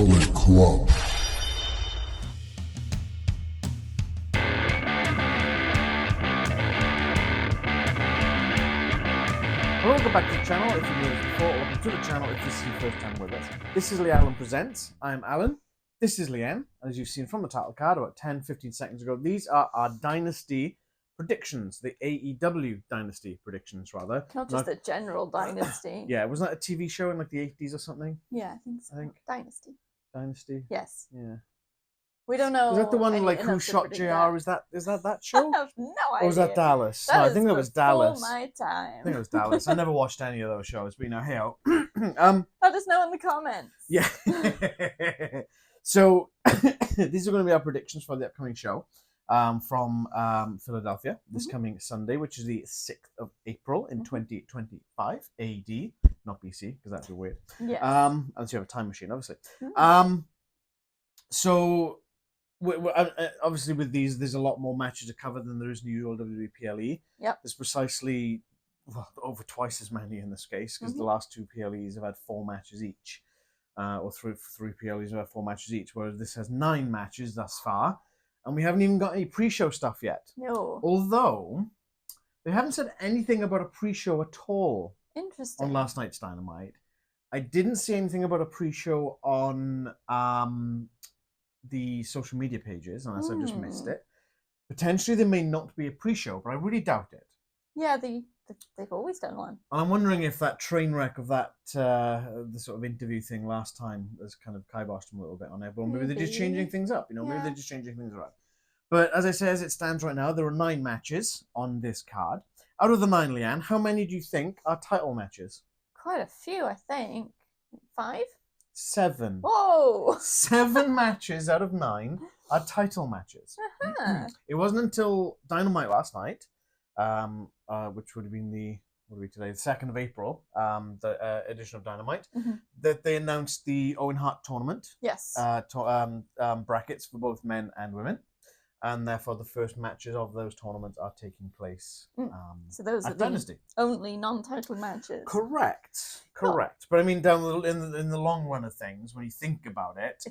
Bullet Club. Welcome back to the channel if you've been with us before. Welcome to the channel if this is your first time with us. This is Lealan Presents. I'm Alan. This is Leanne. As you've seen from the title card about 10-15 seconds ago, these are our Dynasty predictions. The AEW Dynasty predictions, rather. Not just a general Dynasty. Yeah, wasn't that a TV show in like the 80s or something? Yeah, I think so. Dynasty. Dynasty? Yes. Yeah. We don't know. Was that the one like Who Shot JR? Is that show? I have no idea. Or was that Dallas? That No, I think that was Dallas. My time. I think it was Dallas. I never watched any of those shows, but you know, hey, let us know in the comments. Yeah. So these are going to be our predictions for the upcoming show from Philadelphia this coming Sunday, which is the 6th of April in 2025 AD, not BC, because that'd be weird. Yeah. Unless you have a time machine, obviously. Mm. So obviously with these, there's a lot more matches to cover than there is in the WWE PLE. Yep. There's precisely over twice as many in this case, because the last two PLEs have had 4 matches each. Or three PLEs have had 4 matches each, whereas this has 9 matches thus far. And we haven't even got any pre-show stuff yet. No. Although, they haven't said anything about a pre-show at all. Interesting. On last night's Dynamite. I didn't see anything about a pre-show on the social media pages, unless I just missed it. Potentially there may not be a pre-show, but I really doubt it. Yeah, they've always done one. And I'm wondering if that train wreck of that the sort of interview thing last time has kind of kiboshed them a little bit on everyone. Maybe they're just changing things up, maybe they're just changing things around. But as I say, as it stands right now, there are 9 matches on this card. Out of the 9, Leanne, how many do you think are title matches? Quite a few, I think. 5? 7. Whoa! 7 matches out of 9 are title matches. It wasn't until Dynamite last night, which would have been the 2nd of April, the edition of Dynamite, that they announced the Owen Hart tournament. Yes. Brackets for both men and women. And therefore, the first matches of those tournaments are taking place so those are Dynasty. The only non-title matches. Correct. But I mean, down in the long run of things, when you think about it,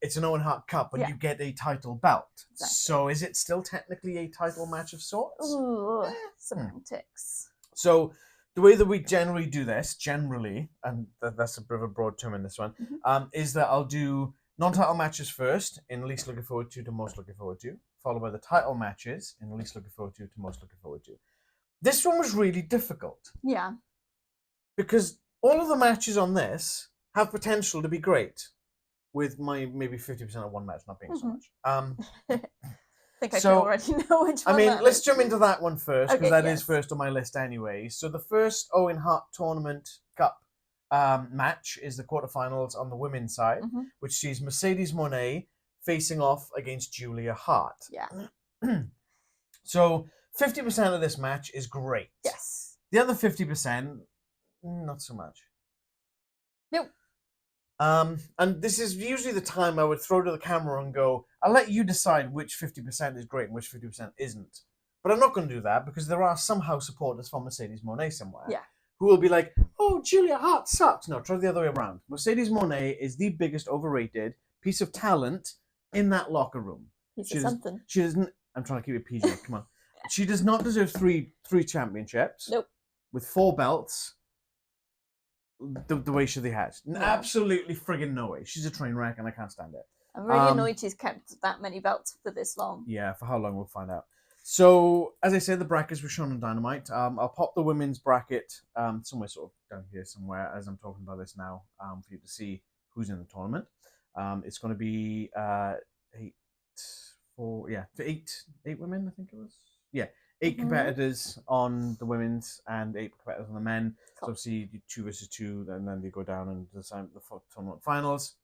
it's an Owen Hart Cup, and you get a title belt. Exactly. So is it still technically a title match of sorts? Ooh, semantics. So the way that we generally do this, and that's a bit of a broad term in this one, is that I'll do non-title matches first, in least looking forward to most looking forward to, followed by the title matches, in least looking forward to most looking forward to. This one was really difficult. Yeah. Because all of the matches on this have potential to be great, with my maybe 50% of one match not being so much. I think I can already know which one. I mean, let's jump into that one first, because that is first on my list anyway. So the first Owen Hart Tournament Cup match is the quarterfinals on the women's side, which sees Mercedes Moné facing off against Julia Hart. Yeah. So 50% of this match is great. Yes. The other 50%, not so much. Nope. And this is usually the time I would throw to the camera and go, I'll let you decide which 50% is great and which 50% isn't. But I'm not going to do that, because there are somehow supporters for Mercedes Moné somewhere. Yeah. Who will be like, oh, Julia Hart sucks. No, try the other way around. Mercedes Moné is the biggest overrated piece of talent in that locker room. Something. She doesn't. I'm trying to keep it PG. Come on. She does not deserve three championships. Nope. With 4 belts. The way she has. No. Absolutely friggin' no way. She's a train wreck, and I can't stand it. I'm really annoyed she's kept that many belts for this long. Yeah, for how long we'll find out. So, as I said, the brackets were shown on Dynamite. I'll pop the women's bracket somewhere sort of down here somewhere as I'm talking about this now for you to see who's in the tournament. It's going to be 8 women, I think it was. Yeah, 8 competitors on the women's and 8 competitors on the men. Cool. So obviously you do 2 versus 2, and then they go down and decide the tournament finals.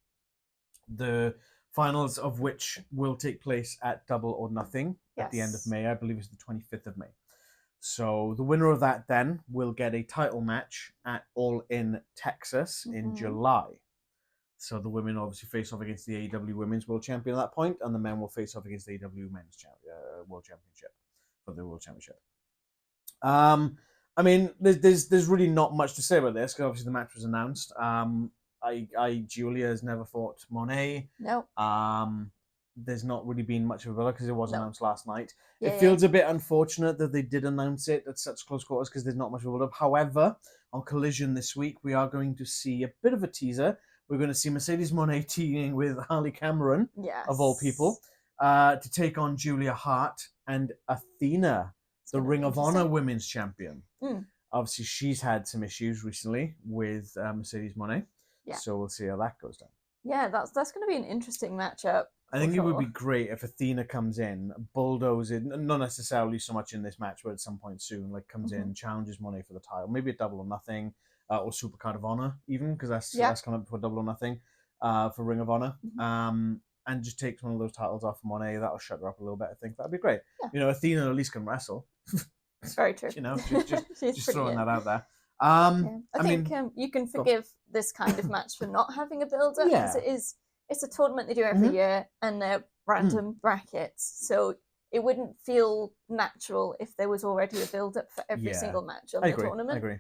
The finals of which will take place at Double or Nothing at the end of May. I believe it's the 25th of May. So the winner of that then will get a title match at All In Texas in July. So the women obviously face off against the AEW Women's World Champion at that point, and the men will face off against the AEW Men's World Championship for the World Championship. I mean, there's really not much to say about this, because obviously the match was announced. Julia has never fought Monet. No. There's not really been much of a build because it was announced last night. Yeah, it feels a bit unfortunate that they did announce it at such close quarters because there's not much of a build up. However, on Collision this week, we are going to see a bit of a teaser. We're going to see Mercedes Moné teaming with Harley Cameron, of all people, to take on Julia Hart and Athena, the Ring of Honor Women's Champion. Obviously, she's had some issues recently with Mercedes Moné, so we'll see how that goes down. Yeah, that's going to be an interesting matchup. I think it would be great if Athena comes in, bulldozes, not necessarily so much in this match, but at some point soon, like comes in, challenges Moné for the title, maybe a Double or Nothing, or Supercard of Honor, even because that's coming up before Double or Nothing, for Ring of Honor, and just takes one of those titles off of Moné. That'll shut her up a little bit. I think that'd be great. Yeah. Athena at least can wrestle. It's very true. Just throwing that out there. I think you can forgive this kind of match for not having a build-up because it's a tournament they do every year and they're random brackets, so it wouldn't feel natural if there was already a build-up for every single match on the tournament. I agree.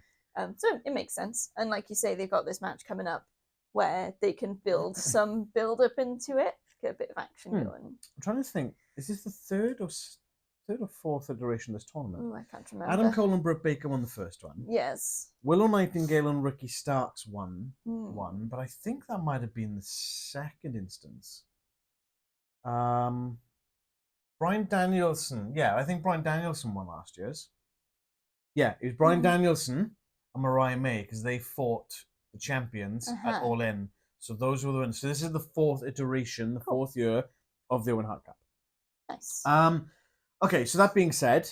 So it makes sense, and like you say, they've got this match coming up where they can build some build-up into it, get a bit of action going. I'm trying to think, is this the third or fourth iteration of this tournament? Oh, I can't remember. Adam Cole and Britt Baker won the first one. Yes. Willow Nightingale and Ricky Starks won one, but I think that might have been the second instance. Bryan Danielson. Yeah, I think Bryan Danielson won last year's. Yeah, it was Bryan Danielson and Mariah May because they fought the champions at All In. So those were the winners. So this is the fourth iteration, the fourth year of the Owen Hart Cup. Nice. Okay, so that being said,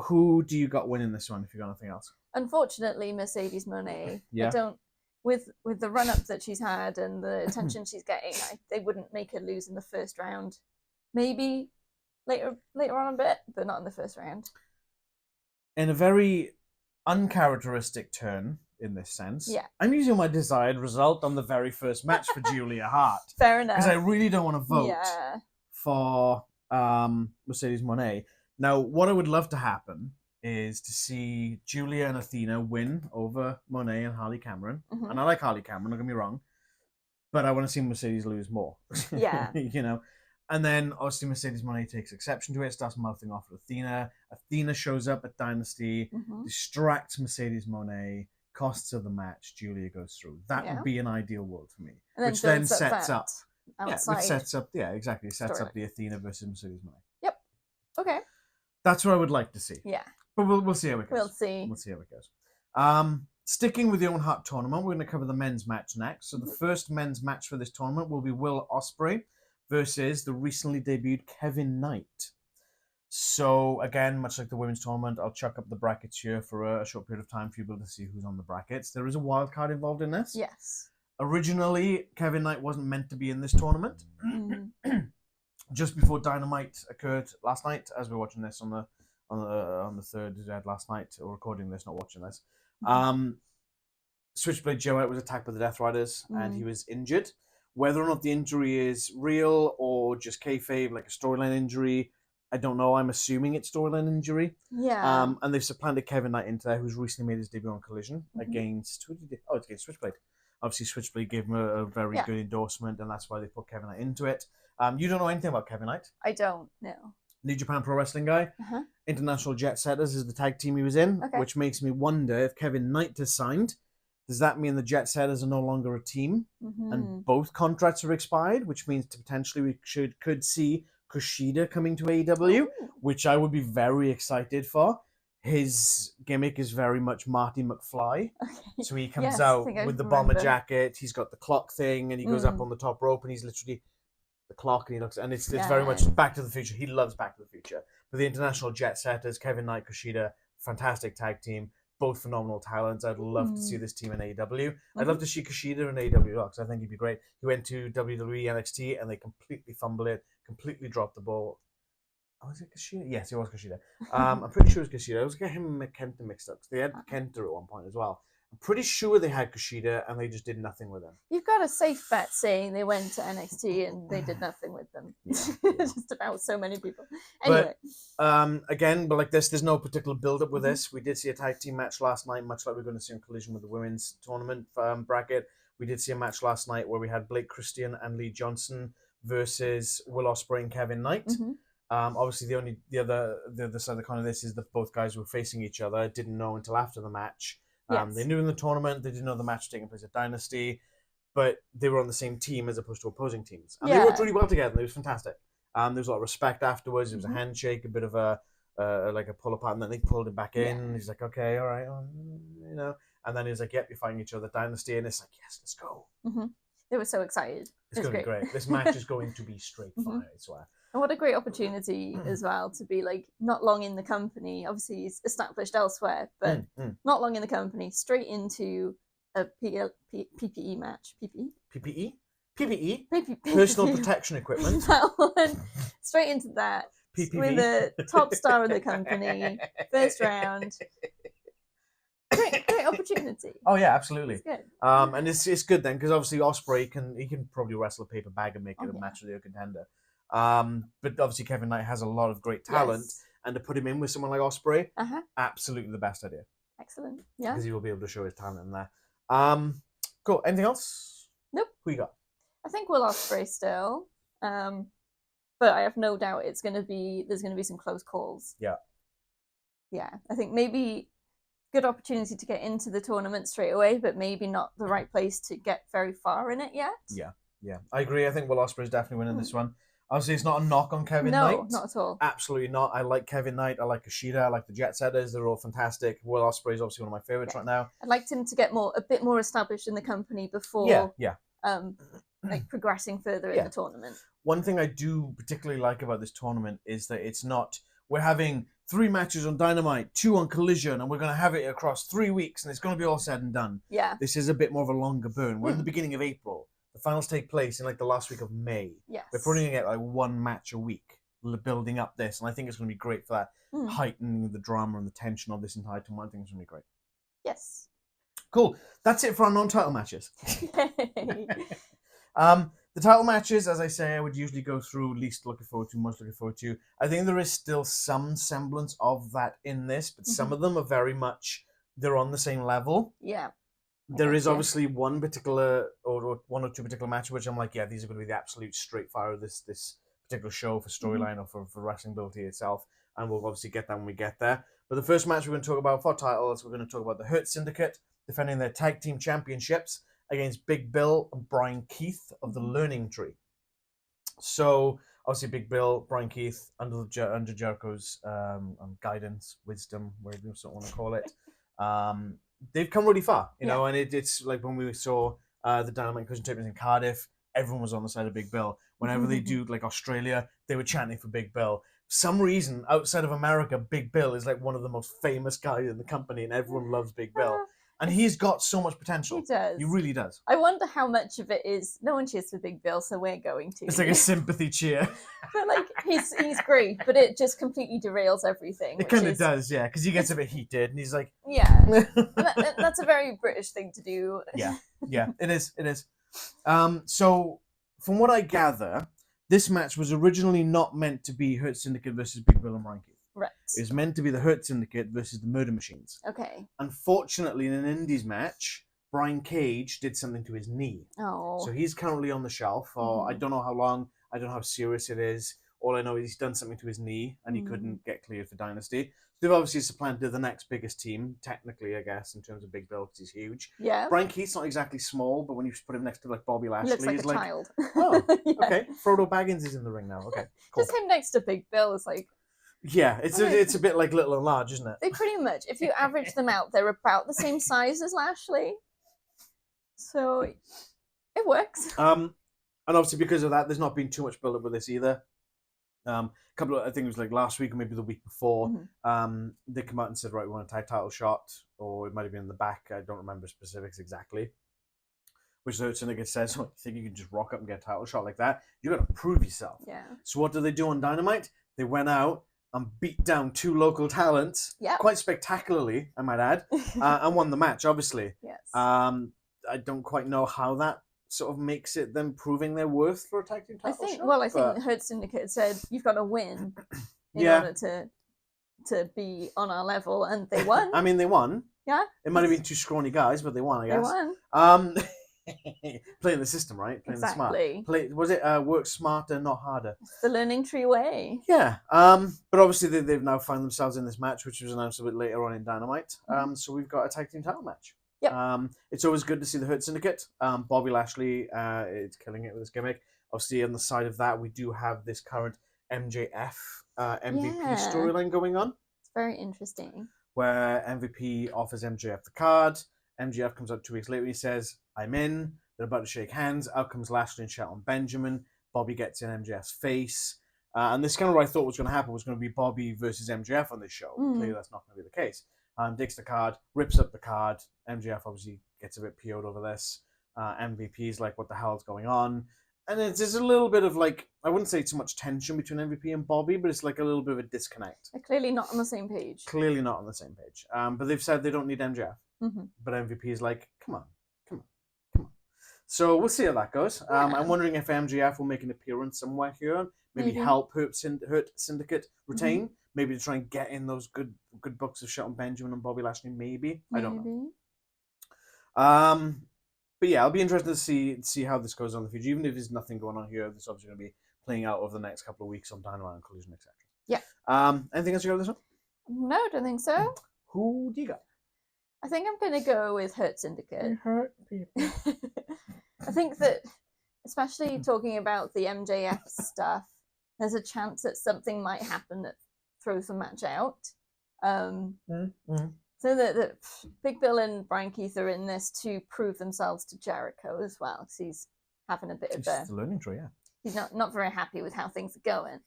who do you got winning this one if you got nothing else? Unfortunately, Mercedes Moné. I don't, with the run up that she's had and the attention she's getting, they wouldn't make her lose in the first round. Maybe later on a bit, but not in the first round. In a very uncharacteristic turn in this sense, I'm using my desired result on the very first match for Julia Hart. Fair enough. Because I really don't want to vote for Mercedes Moné. Now, what I would love to happen is to see Julia and Athena win over Moné and Harley Cameron. And I like Harley Cameron, don't get me wrong, but I want to see Mercedes lose more. Yeah. And then obviously Mercedes Moné takes exception to it, starts mouthing off at Athena. Athena shows up at Dynasty, distracts Mercedes Moné, costs her the match, Julia goes through. That would be an ideal world for me. Which then sets up sets up the Athena versus Mercedes Moné. Yep. Okay. That's what I would like to see. Yeah. But we'll see how it goes. We'll see how it goes. Sticking with the Owen Hart tournament, we're going to cover the men's match next. So the first men's match for this tournament will be Will Ospreay versus the recently debuted Kevin Knight. So again, much like the women's tournament, I'll chuck up the brackets here for a short period of time for you to see who's on the brackets. There is a wild card involved in this. Yes. Originally, Kevin Knight wasn't meant to be in this tournament. Just before Dynamite occurred last night, as we're watching this on the third last night, or recording this, not watching this. Switchblade Joe was attacked by the Death Riders, and he was injured. Whether or not the injury is real or just kayfabe, like a storyline injury, I don't know. I'm assuming it's storyline injury. Yeah. And they've supplanted Kevin Knight into there, who's recently made his debut on Collision against it's against Switchblade. Obviously, Switchblade gave him a very good endorsement, and that's why they put Kevin Knight into it. You don't know anything about Kevin Knight? I don't, no. New Japan Pro Wrestling guy. International Jet Setters is the tag team he was in, which makes me wonder if Kevin Knight has signed. Does that mean the Jet Setters are no longer a team? And both contracts are expired, which means potentially we could see Kushida coming to AEW, which I would be very excited for. His gimmick is very much Marty McFly. So he comes out with the bomber jacket, he's got the clock thing, and he goes up on the top rope, and he's literally the clock, and he looks, and it's very much Back to the Future. He loves Back to the Future. But the International Jet Setters, Kevin Knight, Kushida, fantastic tag team, both phenomenal talents. I'd love to see this team in AEW. I'd love to see Kushida in AEW because I think he'd be great. He went to WWE NXT, and they completely fumbled it, completely dropped the ball. Oh, was it Kushida? Yes, it was Kushida. I'm pretty sure it was Kushida. I was getting him and Kenta mixed up. They had Kenta at one point as well. I'm pretty sure they had Kushida and they just did nothing with him. You've got a safe bet saying they went to NXT and they did nothing with them. Just about so many people. Anyway. But, again, but like this, there's no particular build-up with this. We did see a tag team match last night, much like we're going to see on Collision with the women's tournament bracket, We did see a match last night where we had Blake Christian and Lee Johnson versus Will Ospreay and Kevin Knight. Mm-hmm. Obviously, the other side of the coin of this is that both guys were facing each other. Didn't know until after the match. Yes. They knew in the tournament. They didn't know the match was taking place at Dynasty, but they were on the same team as opposed to opposing teams. And they worked really well together. It was fantastic. There was a lot of respect afterwards. There was a handshake, a bit of a like a pull apart, and then they pulled him back in. He's like, okay, all right, you know. And then he was like, yep, you're fighting each other at Dynasty, and it's like, yes, let's go. Mm-hmm. They were so excited. It's going to be great. This match is going to be straight fire, I swear. And what a great opportunity as well to be like not long in the company. Obviously, he's established elsewhere, but not long in the company, straight into a PPE match. PPE? PPE? Personal protection equipment. That one. Straight into that. PPV. With a top star of the company. First round. Great opportunity. Oh yeah, absolutely. It's good. And it's good then because obviously Ospreay can probably wrestle a paper bag and make it a match with a contender. But obviously Kevin Knight has a lot of great talent, and to put him in with someone like Ospreay, absolutely the best idea. Excellent. Yeah. Because he will be able to show his talent in there. Cool. Anything else? Nope. Who you got? I think Will Ospreay still. But I have no doubt there's gonna be some close calls. Yeah. Yeah. I think maybe good opportunity to get into the tournament straight away, but maybe not the right place to get very far in it yet. Yeah. I agree. I think Will Ospreay is definitely winning this one. Obviously, it's not a knock on Kevin Knight. No, not at all. Absolutely not. I like Kevin Knight. I like Kushida. I like the Jet Setters. They're all fantastic. Will Ospreay is obviously one of my favorites right now. I'd like him to get a bit more established in the company before like progressing further in the tournament. One thing I do particularly like about this tournament is that it's not, we're having 3 matches on Dynamite, 2 on Collision, and we're going to have it across 3 weeks, and it's going to be all said and done. Yeah. This is a bit more of a longer burn. We're in the beginning of April. The finals take place in like the last week of May. Yes. We're probably going to get like 1 match a week building up this, and I think it's going to be great for that heightening the drama and the tension of this entire tournament. I think it's going to be great. Yes. Cool. That's it for our non-title matches. Yay. The title matches, as I say, I would usually go through least looking forward to, most looking forward to. I think there is still some semblance of that in this, but some of them are very much, they're on the same level. Yeah. There is obviously one particular, or 1 or 2 particular matches, which I'm like, yeah, these are going to be the absolute straight fire of this particular show for storyline or for wrestling ability itself. And we'll obviously get that when we get there. But the first match we're going to talk about for titles, we're going to talk about the Hurt Syndicate defending their tag team championships against Big Bill and Brian Keith of the Learning Tree. So, obviously, Big Bill, Brian Keith, under Jericho's guidance, wisdom, whatever you want to call it, they've come really far, you know, and it's like when we saw the Dynamite Inclusion Champions in Cardiff, everyone was on the side of Big Bill. Whenever they do, like, Australia, they were chanting for Big Bill. For some reason, outside of America, Big Bill is like one of the most famous guys in the company, and everyone loves Big Bill. And he's got so much potential. He does. He really does. I wonder how much of it is no one cheers for Big Bill, so we're going to. It's like a sympathy cheer. But like he's great, but it just completely derails everything. It kind of does, yeah, because he gets a bit heated, and he's like, yeah, that's a very British thing to do. Yeah, it is. So from what I gather, this match was originally not meant to be Hurt Syndicate versus Big Bill and Brian Keith. Right. It was meant to be the Hurt Syndicate versus the Murder Machines. Okay. Unfortunately, in an Indies match, Brian Cage did something to his knee. Oh. So he's currently on the shelf for I don't know how long, I don't know how serious it is. All I know is he's done something to his knee and he couldn't get cleared for Dynasty. So they've obviously supplanted the next biggest team, technically, I guess, in terms of Big Bill, because he's huge. Yeah. Brian Keith's not exactly small, but when you put him next to like Bobby Lashley, he looks like he's a child. Oh, yeah. Okay. Frodo Baggins is in the ring now. Okay, cool. Just him next to Big Bill is like... Yeah, it's a bit like Little and Large, isn't it? They pretty much, if you average them out, they're about the same size as Lashley. So it works. And obviously because of that, there's not been too much build up with this either. A couple of, I think it was like last week or maybe the week before, they come out and said, right, we want a tag title shot, or it might have been in the back. I don't remember specifics exactly. Which the Syndicate says, oh, you think you can just rock up and get a title shot like that? You got to prove yourself. Yeah. So what did they do on Dynamite? They went out and beat down 2 local talents, quite spectacularly, I might add, and won the match, obviously. Yes. I don't quite know how that sort of makes it them proving their worth for a tag team title shot. I think the Hurt Syndicate said, you've got to win in order to be on our level, and they won. I mean, they won. Yeah. It might have been 2 scrawny guys, but they won, I guess. They won. Playing the system, right? Playing the smart. Was it work smarter, not harder? It's the learning tree way. Yeah. But obviously they've now found themselves in this match, which was announced a bit later on in Dynamite. So we've got a tag team title match. Yep. It's always good to see the Hurt Syndicate. Bobby Lashley is killing it with his gimmick. Obviously, on the side of that, we do have this current MJF MVP storyline going on. It's very interesting. Where MVP offers MJF the card. MJF comes out 2 weeks later and he says, I'm in. They're about to shake hands. Out comes Lashley and Shelton Benjamin. Bobby gets in MJF's face. And this is kind of what I thought was going to happen, was going to be Bobby versus MJF on this show. Clearly that's not going to be the case. Takes the card, rips up the card. MJF obviously gets a bit PO'd over this. MVP's like, what the hell's going on? And there's a little bit of like, I wouldn't say too much tension between MVP and Bobby, but it's like a little bit of a disconnect. They're clearly not on the same page. Clearly not on the same page. But they've said they don't need MJF. But MVP is like, come on. So we'll see how that goes. I'm wondering if MJF will make an appearance somewhere here. Maybe help Hurt Syndicate retain. Maybe to try and get in those good books of Shelton Benjamin and Bobby Lashley. Maybe. I don't know. But yeah, I'll be interested to see how this goes on in the future. Even if there's nothing going on here, this is obviously going to be playing out over the next couple of weeks on Dynamite and Collision, etc. Yeah. Anything else you got with this one? No, I don't think so. Who do you got? I think I'm going to go with Hurt Syndicate. You hurt people. I think that, especially talking about the MJF stuff, there's a chance that something might happen that throws the match out. So that Big Bill and Bryan Keith are in this to prove themselves to Jericho as well, because he's having a bit of a learning tree. Yeah, he's not very happy with how things are going.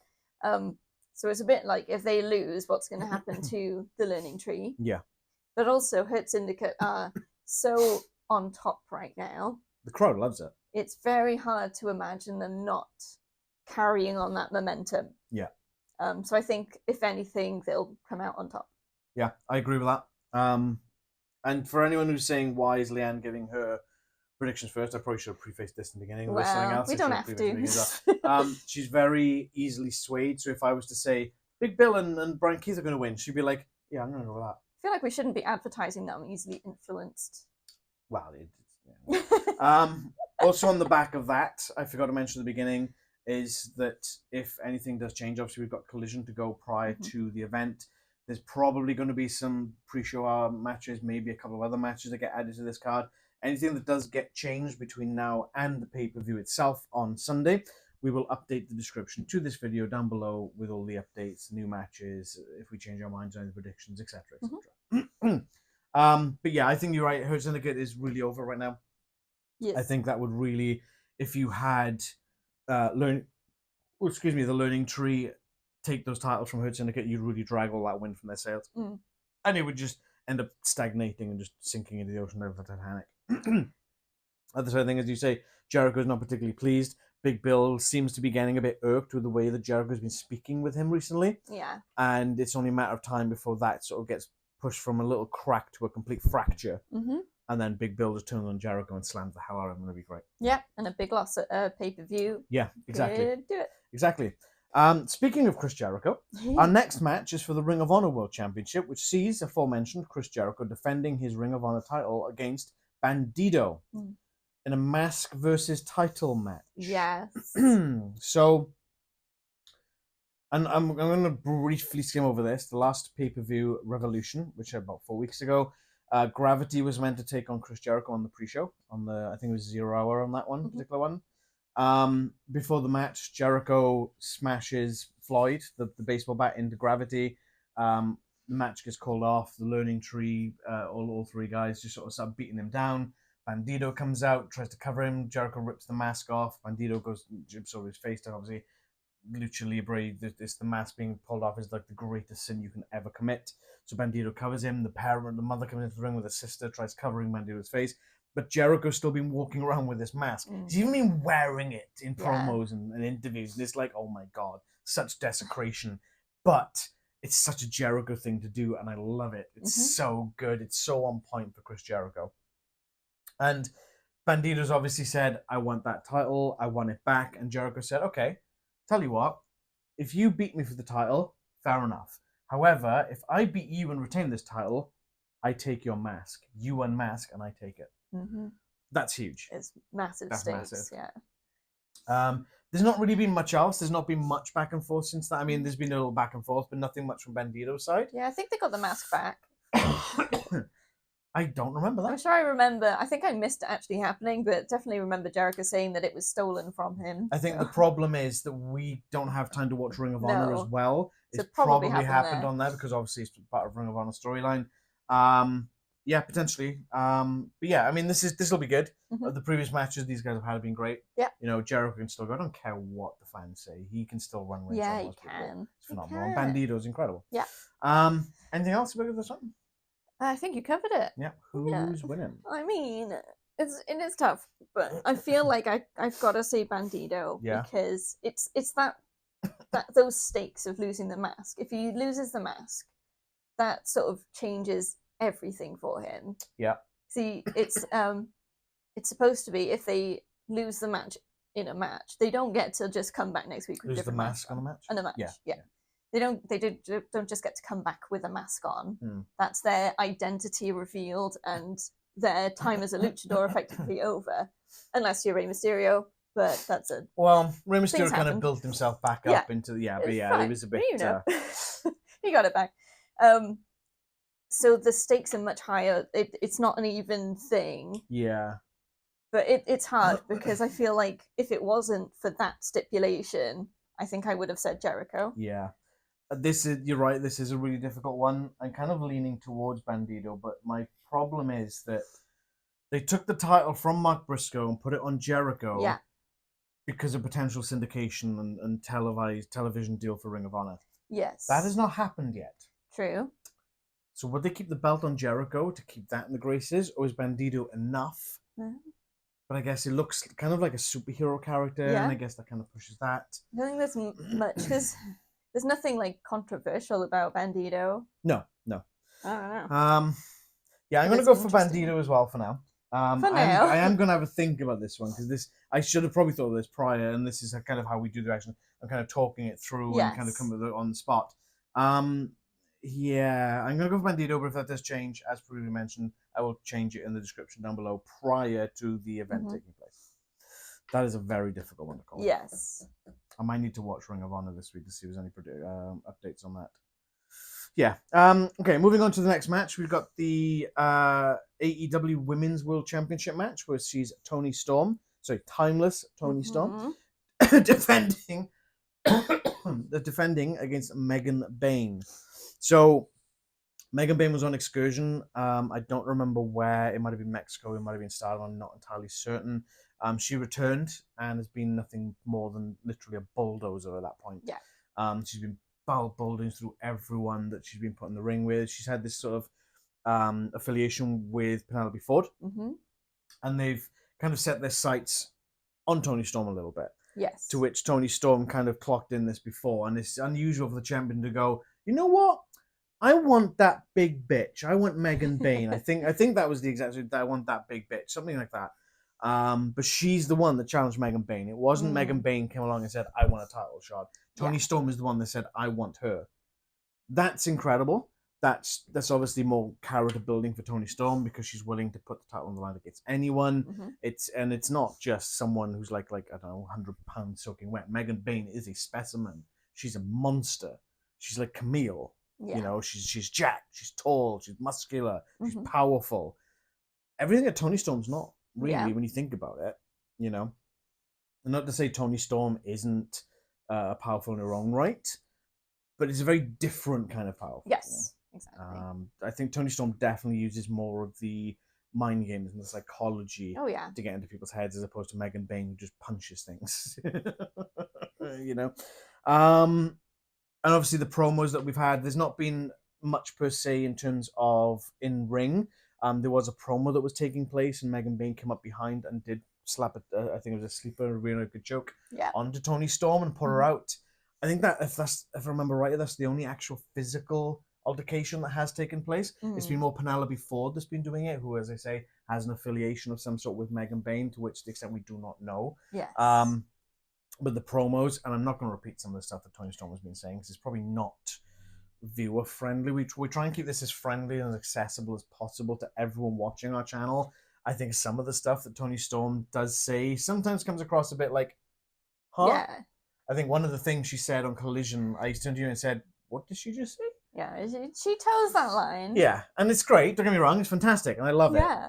So it's a bit like, if they lose, what's going to happen to the learning tree? Yeah. But also, Hurt Syndicate are so on top right now. The crowd loves it. It's very hard to imagine them not carrying on that momentum. Yeah. So I think, if anything, they'll come out on top. Yeah, I agree with that. And for anyone who's saying, why is Leanne giving her predictions first, I probably should have prefaced this in the beginning. Well, something else we don't have to. She's very easily swayed. So if I was to say, Big Bill and Bryan Keith are going to win, she'd be like, yeah, I'm going to go with that. I feel like we shouldn't be advertising that I'm easily influenced. Well, yeah. Also on the back of that, I forgot to mention at the beginning, is that if anything does change, obviously we've got Collision to go prior to the event. There's probably going to be some pre-show matches, maybe a couple of other matches that get added to this card. Anything that does get changed between now and the pay-per-view itself on Sunday, we will update the description to this video down below with all the updates, new matches, if we change our minds on the predictions, etc., etc. But yeah, I think you're right. Hurt Syndicate is really over right now. Yes. I think that would really, if you had the learning tree take those titles from Hurt Syndicate, you'd really drag all that wind from their sails. And it would just end up stagnating and just sinking into the ocean of the Titanic. Other side thing, as you say, Jericho's not particularly pleased. Big Bill seems to be getting a bit irked with the way that Jericho's been speaking with him recently. Yeah. And it's only a matter of time before that sort of gets pushed from a little crack to a complete fracture. And then Big Bill just turns on Jericho and slams the hell out of him. It'll be great. Yeah, and a big loss at pay-per-view. Yeah, exactly. Could do it. Exactly. Speaking of Chris Jericho, our next match is for the Ring of Honor World Championship, which sees aforementioned Chris Jericho defending his Ring of Honor title against Bandido in a mask versus title match. Yes. So, and I'm going to briefly skim over this. The last pay-per-view, Revolution, which about 4 weeks ago, Gravity was meant to take on Chris Jericho on the pre-show, on the, I think it was 0 hour on that one, particular one. Before the match, Jericho smashes Floyd, the baseball bat, into Gravity. The match gets called off. The learning tree, all three guys just sort of start beating him down. Bandido comes out, tries to cover him. Jericho rips the mask off. Bandido goes, jumps over his face to obviously Lucha Libre. The mask being pulled off is like the greatest sin you can ever commit. So Bandido covers him. The mother comes into the ring with her sister, tries covering Bandido's face. But Jericho's still been walking around with this mask. He's even been wearing it in promos and interviews. And it's like, oh my God, such desecration. But it's such a Jericho thing to do, and I love it. It's so good. It's so on point for Chris Jericho. And Bandido's obviously said, I want that title. I want it back. And Jericho said, okay, tell you what, if you beat me for the title, fair enough. However, if I beat you and retain this title, I take your mask. You unmask and I take it. That's huge. It's massive That's stakes. massive. Yeah. There's not really been much else. There's not been much back and forth since that. I mean, there's been a little back and forth, but nothing much from Bandido's side. Yeah, I think they got the mask back. I don't remember that. I'm sure I remember. I think I missed it actually happening, but definitely remember Jericho saying that it was stolen from him. I think the problem is that we don't have time to watch Ring of Honor as well. So it's probably happened on there because obviously it's part of Ring of Honor storyline. Yeah, potentially. But yeah, I mean, this will be good. The previous matches these guys have had have been great. Yeah. You know, Jericho can still go. I don't care what the fans say. He can still run rings. Yeah, he can. It's phenomenal. And Bandido's incredible. Yeah. Anything else about this one? I think you covered it. Yeah. Who's winning? I mean, it's tough, but I feel like I've got to say Bandido because it's that those stakes of losing the mask. If he loses the mask, that sort of changes everything for him. Yeah. See, it's supposed to be if they lose the match in a match, they don't get to just come back next week with lose different the mask on a match. On a match, yeah. They don't just get to come back with a mask on. That's their identity revealed and their time as a luchador effectively over, unless you're Rey Mysterio. But that's it. Well, Rey Mysterio kind of built himself back up into it was a bit. You know, he got it back. So the stakes are much higher. It's not an even thing. Yeah. But it's hard because I feel like if it wasn't for that stipulation, I think I would have said Jericho. Yeah. You're right, this is a really difficult one. I'm kind of leaning towards Bandido, but my problem is that they took the title from Mark Briscoe and put it on Jericho because of potential syndication and television deal for Ring of Honor. Yes. That has not happened yet. True. So would they keep the belt on Jericho to keep that in the graces, or is Bandido enough? But I guess it looks kind of like a superhero character, and I guess that kind of pushes that. I don't think there's much, because there's nothing like controversial about Bandido. No. I don't know. Yeah, I'm going to go for Bandido as well for now. For now. I am going to have a think about this one, because I should have probably thought of this prior, and this is kind of how we do the action. I'm kind of talking it through and kind of come with it on the spot. Yeah, I'm going to go for Bandido, but if that does change, as previously mentioned, I will change it in the description down below prior to the event taking place. That is a very difficult one to call. Yes. I might need to watch Ring of Honor this week to see if there's any updates on that. Yeah. Okay, moving on to the next match. We've got the AEW Women's World Championship match, where she's Timeless Toni Storm, defending against Megan Bayne. So Megan Bayne was on excursion. I don't remember where. It might have been Mexico. It might have been Stardom. I'm not entirely certain. She returned and has been nothing more than literally a bulldozer at that point. Yeah. She's been bulldozing through everyone that she's been put in the ring with. She's had this sort of affiliation with Penelope Ford. And they've kind of set their sights on Toni Storm a little bit. Yes. To which Toni Storm kind of clocked in this before. And it's unusual for the champion to go, you know what? I want that big bitch. I want Megan Bayne. I think that was the exact. I want that big bitch, something like that. But she's the one that challenged Megan Bayne. It wasn't Megan Bayne came along and said, "I want a title shot." Toni Storm is the one that said, "I want her." That's incredible. That's obviously more character building for Toni Storm because she's willing to put the title on the line against anyone. It's not just someone who's like I don't know, 100 pounds soaking wet. Megan Bayne is a specimen. She's a monster. She's like Camille. Yeah. You know, she's jacked, she's tall, she's muscular, she's powerful. Everything that Toni Storm's not, really, when you think about it, you know. And not to say Toni Storm isn't powerful in her own right, but it's a very different kind of powerful. Yes, exactly. I think Toni Storm definitely uses more of the mind games and the psychology to get into people's heads as opposed to Megan Bayne, who just punches things. You know? And obviously the promos that we've had, there's not been much per se in terms of in-ring. There was a promo that was taking place and Megan Bayne came up behind and did slap it, I think it was a sleeper, a really good joke, onto Toni Storm and put her out. I think that, if I remember right, that's the only actual physical altercation that has taken place. It's been more Penelope Ford that's been doing it, who, as I say, has an affiliation of some sort with Megan Bayne, to which extent we do not know. Yes. But the promos, and I'm not going to repeat some of the stuff that Toni Storm has been saying, because it's probably not viewer friendly. We try and keep this as friendly and as accessible as possible to everyone watching our channel. I think some of the stuff that Toni Storm does say sometimes comes across a bit like, huh? Yeah. I think one of the things she said on Collision, I turned to you and said, what did she just say? Yeah, she tells that line. Yeah, and it's great. Don't get me wrong; it's fantastic, and I love it. Yeah,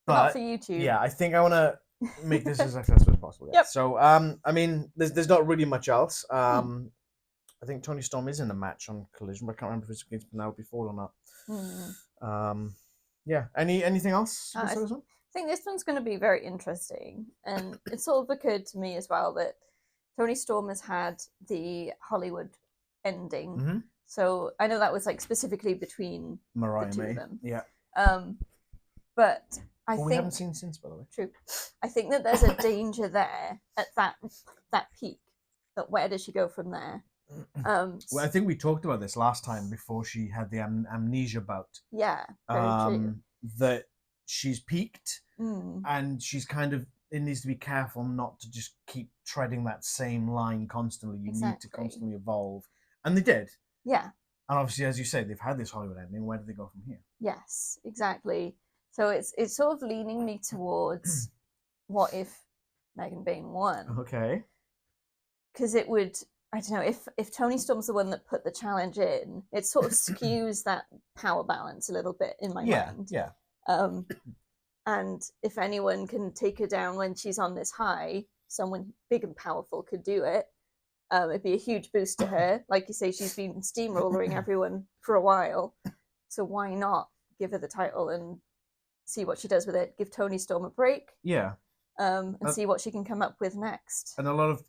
but not for YouTube. Yeah, I think I want to make this as successful as possible. Yeah. Yep. So, I mean, there's not really much else. I think Toni Storm is in a match on Collision, but I can't remember if it's against Penelope Ford or not. Yeah. Anything else? I think this one's going to be very interesting, and it sort of occurred to me as well that Toni Storm has had the Hollywood ending. So I know that was like specifically between Mariah the two May. of them. Yeah. But I think we haven't seen since, by the way. True. I think that there's a danger there at that peak. That where does she go from there? Well, I think we talked about this last time before she had the amnesia bout. Yeah. Very true. That she's peaked, and she's kind of. It needs to be careful not to just keep treading that same line constantly. You need to constantly evolve, and they did. Yeah. And obviously, as you say, they've had this Hollywood ending. Where do they go from here? Yes, exactly. So it's sort of leaning me towards what if Megan Bayne won? Okay. Because it would, I don't know, if Toni Storm's the one that put the challenge in, it sort of skews that power balance a little bit in my mind. Yeah. And if anyone can take her down when she's on this high, someone big and powerful could do it. It'd be a huge boost to her. Like you say, she's been steamrolling everyone for a while. So why not give her the title and see what she does with it? Give Toni Storm a break. Yeah. And see what she can come up with next. And a lot of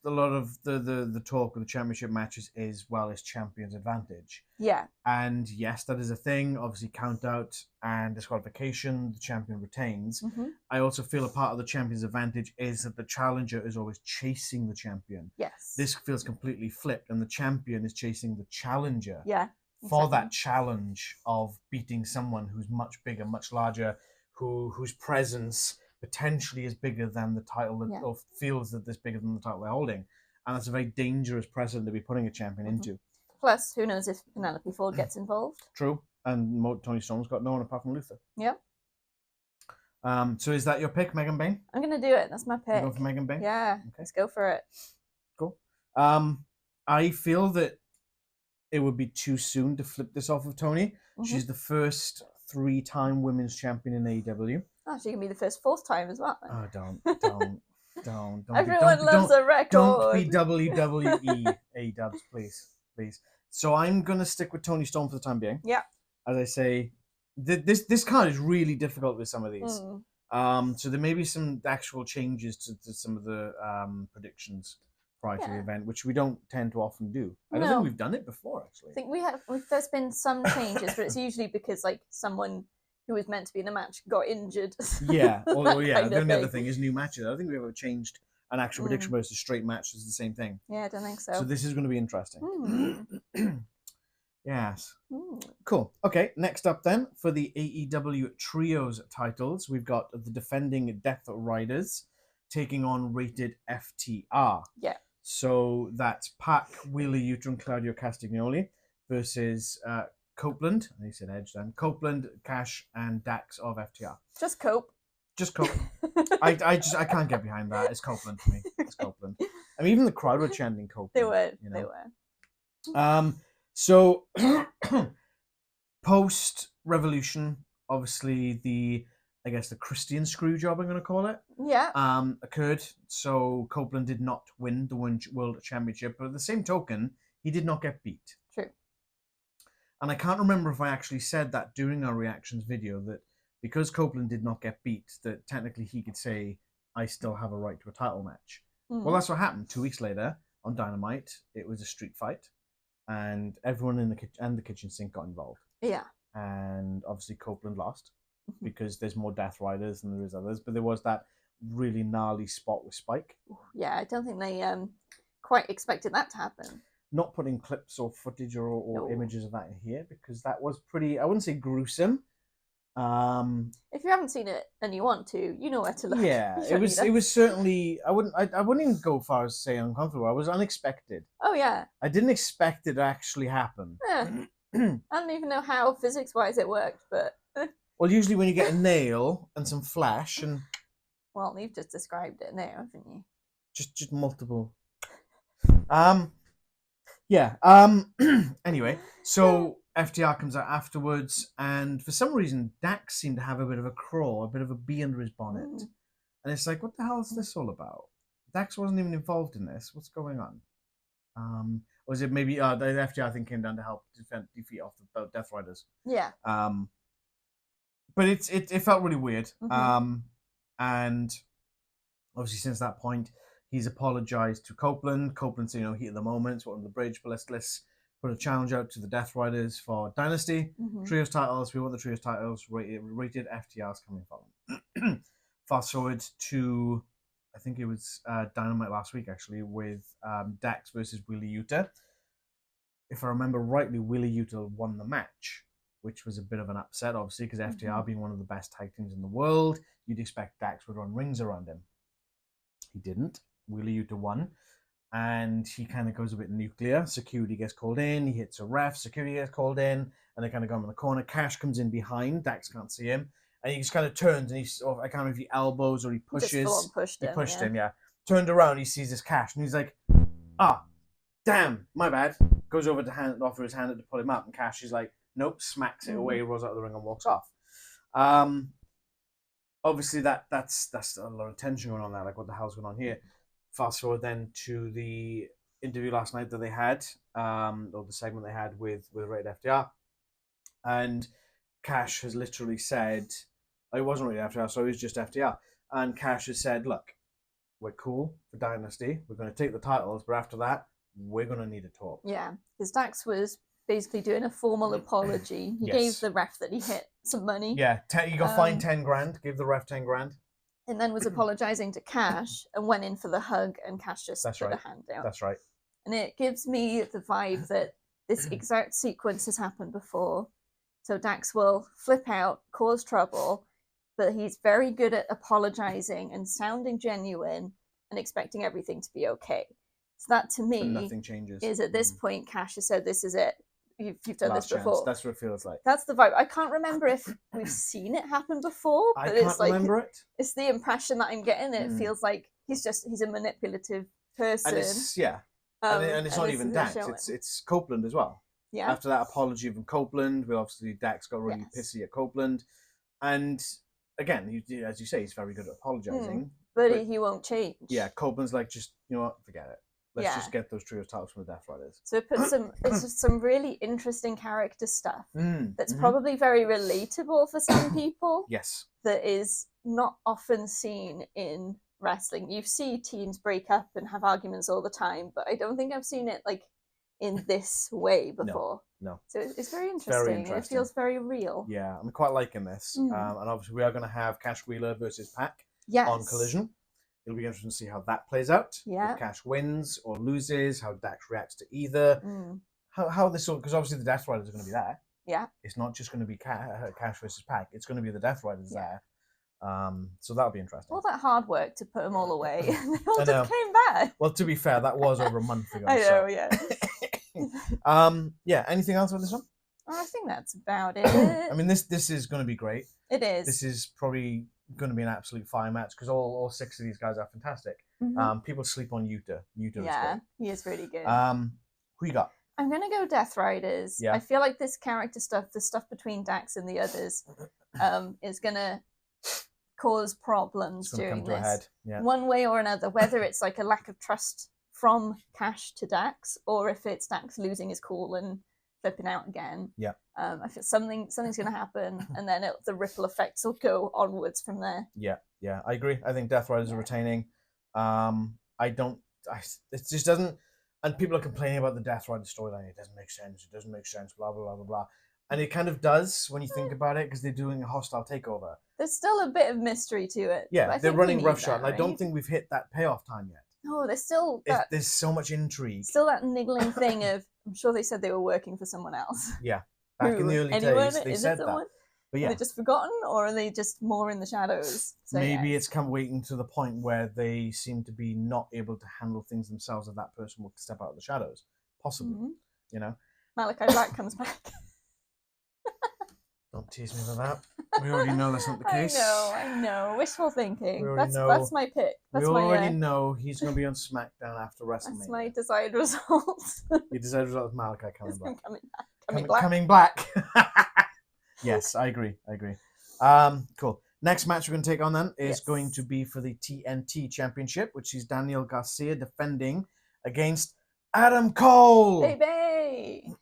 the talk of the championship matches is, well, it's champion's advantage. Yeah. And yes, that is a thing. Obviously, count out and disqualification, the champion retains. I also feel a part of the champion's advantage is that the challenger is always chasing the champion. Yes. This feels completely flipped, and the champion is chasing the challenger. Yeah. Exactly. For that challenge of beating someone who's much bigger, much larger, whose presence potentially is bigger than the title, or feels that it's bigger than the title they're holding. And that's a very dangerous precedent to be putting a champion into. Plus, who knows if Penelope Ford gets involved? True. And Toni Storm's got no one apart from Luther. Yeah. So is that your pick, Megan Bayne? I'm going to do it. That's my pick. Go for Megan Bayne? Yeah. Okay. Let's go for it. Cool. I feel that it would be too soon to flip this off of Toni. She's the first 3-time women's champion in AEW. Oh, she can be the first 4th time as well. Oh, don't. Everyone loves a record. Don't be WWE A-dubs, please. So I'm going to stick with Toni Storm for the time being. Yeah. As I say, this card is really difficult with some of these. So there may be some actual changes to some of the predictions prior to the event, which we don't tend to often do. I don't think we've done it before, actually. I think there's been some changes, but it's usually because like someone who was meant to be in the match got injured. Yeah. The only other thing is new matches. I don't think we've ever changed an actual prediction versus a straight match is the same thing. Yeah, I don't think so. So this is going to be interesting. Yes. Cool. Okay, next up then, for the AEW Trios titles, we've got the defending Death Riders taking on Rated FTR. Yeah. So that's Pac, Wheeler Yuta, and Claudio Castagnoli versus Copeland. I said Edge then. Copeland, Cash, and Dax of FTR. Just Cope. Just Cope. I can't get behind that. It's Copeland for me. It's Copeland. I mean, even the crowd were chanting Copeland. They were. You know? They were. So post Revolution, obviously the Christian screw job, I'm going to call it. Yeah. Occurred. So Copeland did not win the World Championship, but at the same token, he did not get beat. True. And I can't remember if I actually said that during our reactions video, that because Copeland did not get beat, that technically he could say, I still have a right to a title match. Well, that's what happened. 2 weeks later on Dynamite, it was a street fight, and everyone in the kitchen sink got involved. Yeah. And obviously Copeland lost because there's more Death Riders than there is others, but there was that really gnarly spot with Spike. Yeah, I don't think they quite expected that to happen. Not putting clips or footage or images of that in here because that was pretty, I wouldn't say gruesome. If you haven't seen it and you want to, you know where to look. Yeah, it was certainly, I wouldn't even go far as to say uncomfortable. I was unexpected. Oh yeah. I didn't expect it to actually happen. Yeah. I don't even know how physics-wise it worked, but Well, usually when you get a nail and some flesh and... Well, you've just described it now, haven't you? Just multiple. Yeah. Anyway, so FTR comes out afterwards, and for some reason, Dax seemed to have a bit of a crawl, a bit of a bee under his bonnet. And it's like, what the hell is this all about? Dax wasn't even involved in this. What's going on? Was it maybe the FTR thing came down to help defeat off the Death Riders? Yeah. But it felt really weird. And obviously since that point, he's apologized to Copeland. Copeland said, heat of the moment, we're on the bridge, but let's put a challenge out to the Death Riders for Dynasty. Trios titles, we want the Trios titles, rated FTR's coming for them. Fast forward to, I think it was Dynamite last week, actually, with Dax versus Wheeler Yuta. If I remember rightly, Wheeler Yuta won the match, which was a bit of an upset, obviously, because FTR being one of the best tag teams in the world, you'd expect Dax would run rings around him. He didn't. Wheeler Yuta won, and he kind of goes a bit nuclear. Security gets called in, he hits a ref, security gets called in, and they kind of go in the corner. Cash comes in behind, Dax can't see him, and he just kind of turns, and he's, I can't remember if he elbows or he pushes. He pushed him, yeah. Turned around, he sees this Cash, and he's like, damn, my bad. Goes over to offer his hand to pull him up, and Cash is like, nope, smacks it away, rolls out of the ring and walks off. Obviously that's a lot of tension going on there, like what the hell's going on here? Fast forward then to the interview last night that they had, or the segment they had with Rated FTR, and Cash has literally said, it wasn't Rated FTR, so it was just FTR, and Cash has said, look, we're cool for Dynasty, we're going to take the titles, but after that, we're going to need a talk. Yeah, because Dax was basically doing a formal apology. He gave the ref that he hit some money. Yeah, he got fined 10 grand, gave the ref 10 grand. And then was apologising to Cash and went in for the hug, and Cash just put a hand out. That's right. And it gives me the vibe that this exact sequence has happened before. So Dax will flip out, cause trouble, but he's very good at apologising and sounding genuine and expecting everything to be okay. So that to me nothing changes. Is at this point Cash has said, this is it. You've done this before. That's what it feels like. That's the vibe. I can't remember if we've seen it happen before, but it's like remember it. It's the impression that I'm getting. It feels like he's a manipulative person. And it's and it's not even Dax. It's Copeland as well. Yeah. After that apology from Copeland, obviously Dax got really pissy at Copeland, and again, as you say, he's very good at apologizing. But he won't change. Yeah, Copeland's like, just forget it. Let's just get those trios titles from the Death Riders. So it puts some really interesting character stuff that's probably very relatable for some people. Yes. That is not often seen in wrestling. You see teams break up and have arguments all the time, but I don't think I've seen it like in this way before. No. So it's very interesting. It feels very real. Yeah, I'm quite liking this. And obviously we are going to have Cash Wheeler versus Pac on Collision. It'll be interesting to see how that plays out. Yeah. If Cash wins or loses, how Dax reacts to either. How this all, because obviously the Death Riders are going to be there. Yeah. It's not just going to be Cash versus Pac. It's going to be the Death Riders there. So that'll be interesting. All that hard work to put them all away. They all just came back. Well, to be fair, that was over a month ago. I know, yeah. Anything else with this one? I think that's about it. I mean, this is going to be great. It is. This is probably going to be an absolute fire match because all 6 of these guys are fantastic. People sleep on Yuta. Yeah, he is really good. Who you got? I'm going to go Death Riders. Yeah. I feel like this character stuff, the stuff between Dax and the others, is going to cause problems during this. Yeah. One way or another, whether it's like a lack of trust from Cash to Dax, or if it's Dax losing his cool and flipping out again. Yeah. I feel something's going to happen, and then the ripple effects will go onwards from there. Yeah, I agree. I think Death Riders are retaining. It just doesn't, and people are complaining about the Death Riders storyline. It doesn't make sense, blah, blah, blah, blah, blah. And it kind of does when you think about it, because they're doing a hostile takeover. There's still a bit of mystery to it. Yeah, they're running roughshod, and I don't think we've hit that payoff time yet. No, there's still there's so much intrigue. Still that niggling thing of, I'm sure they said they were working for someone else. Yeah, back in the early days, they said that. But yeah. Are they just forgotten, or are they just more in the shadows? So, maybe it's come waiting to the point where they seem to be not able to handle things themselves, and that person will step out of the shadows. Possibly, Mm-hmm. you know. Malachi Black comes back. Don't tease me with that. We already know that's not the case. I know. Wishful thinking. That's my pick. We already know he's going to be on SmackDown after WrestleMania. That's my desired result. Your desired result is Malachi coming back. Coming black. Yes, I agree. Cool. Next match we're going to take on then is going to be for the TNT Championship, which is Daniel Garcia defending against Adam Cole. Baby!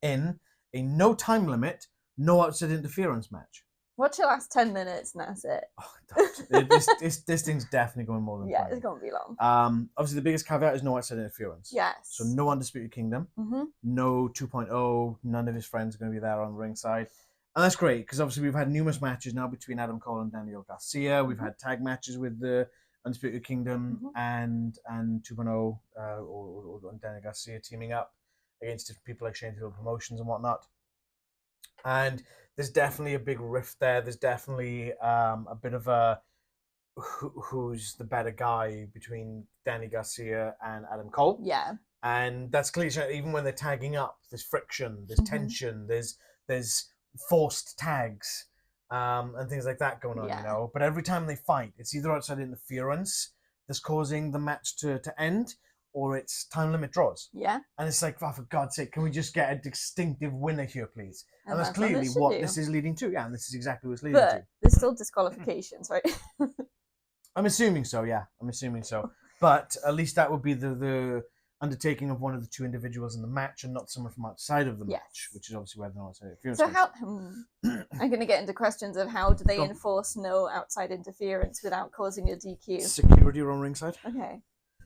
In a no time limit, no outside interference match. Watch the last 10 minutes and that's it. Oh, this thing's definitely going more than 20. It's going to be long. Obviously, the biggest caveat is no outside interference. Yes. So no Undisputed Kingdom, no 2.0, none of his friends are going to be there on the ringside. And that's great, because obviously we've had numerous matches now between Adam Cole and Daniel Garcia. We've had tag matches with the Undisputed Kingdom and 2.0 or Daniel Garcia teaming up against different people like Shane Taylor Promotions and whatnot. And there's definitely a big rift there. There's definitely a bit of a who's the better guy between Danny Garcia and Adam Cole. Yeah. And that's clearly, even when they're tagging up, there's friction, there's tension, there's forced tags and things like that going on, you know. But every time they fight, it's either outside interference that's causing the match to end, or it's time limit draws. Yeah. And it's like, oh, for God's sake, can we just get a distinctive winner here, please? And that's clearly what this is leading to. Yeah, and this is exactly what it's leading to. But there's still disqualifications, right? I'm assuming so, yeah. I'm assuming so. But at least that would be the undertaking of one of the two individuals in the match and not someone from outside of the match, which is obviously where they're not interference. So how... I'm going to get into questions of how do they enforce no outside interference without causing a DQ? Security on ringside. Okay.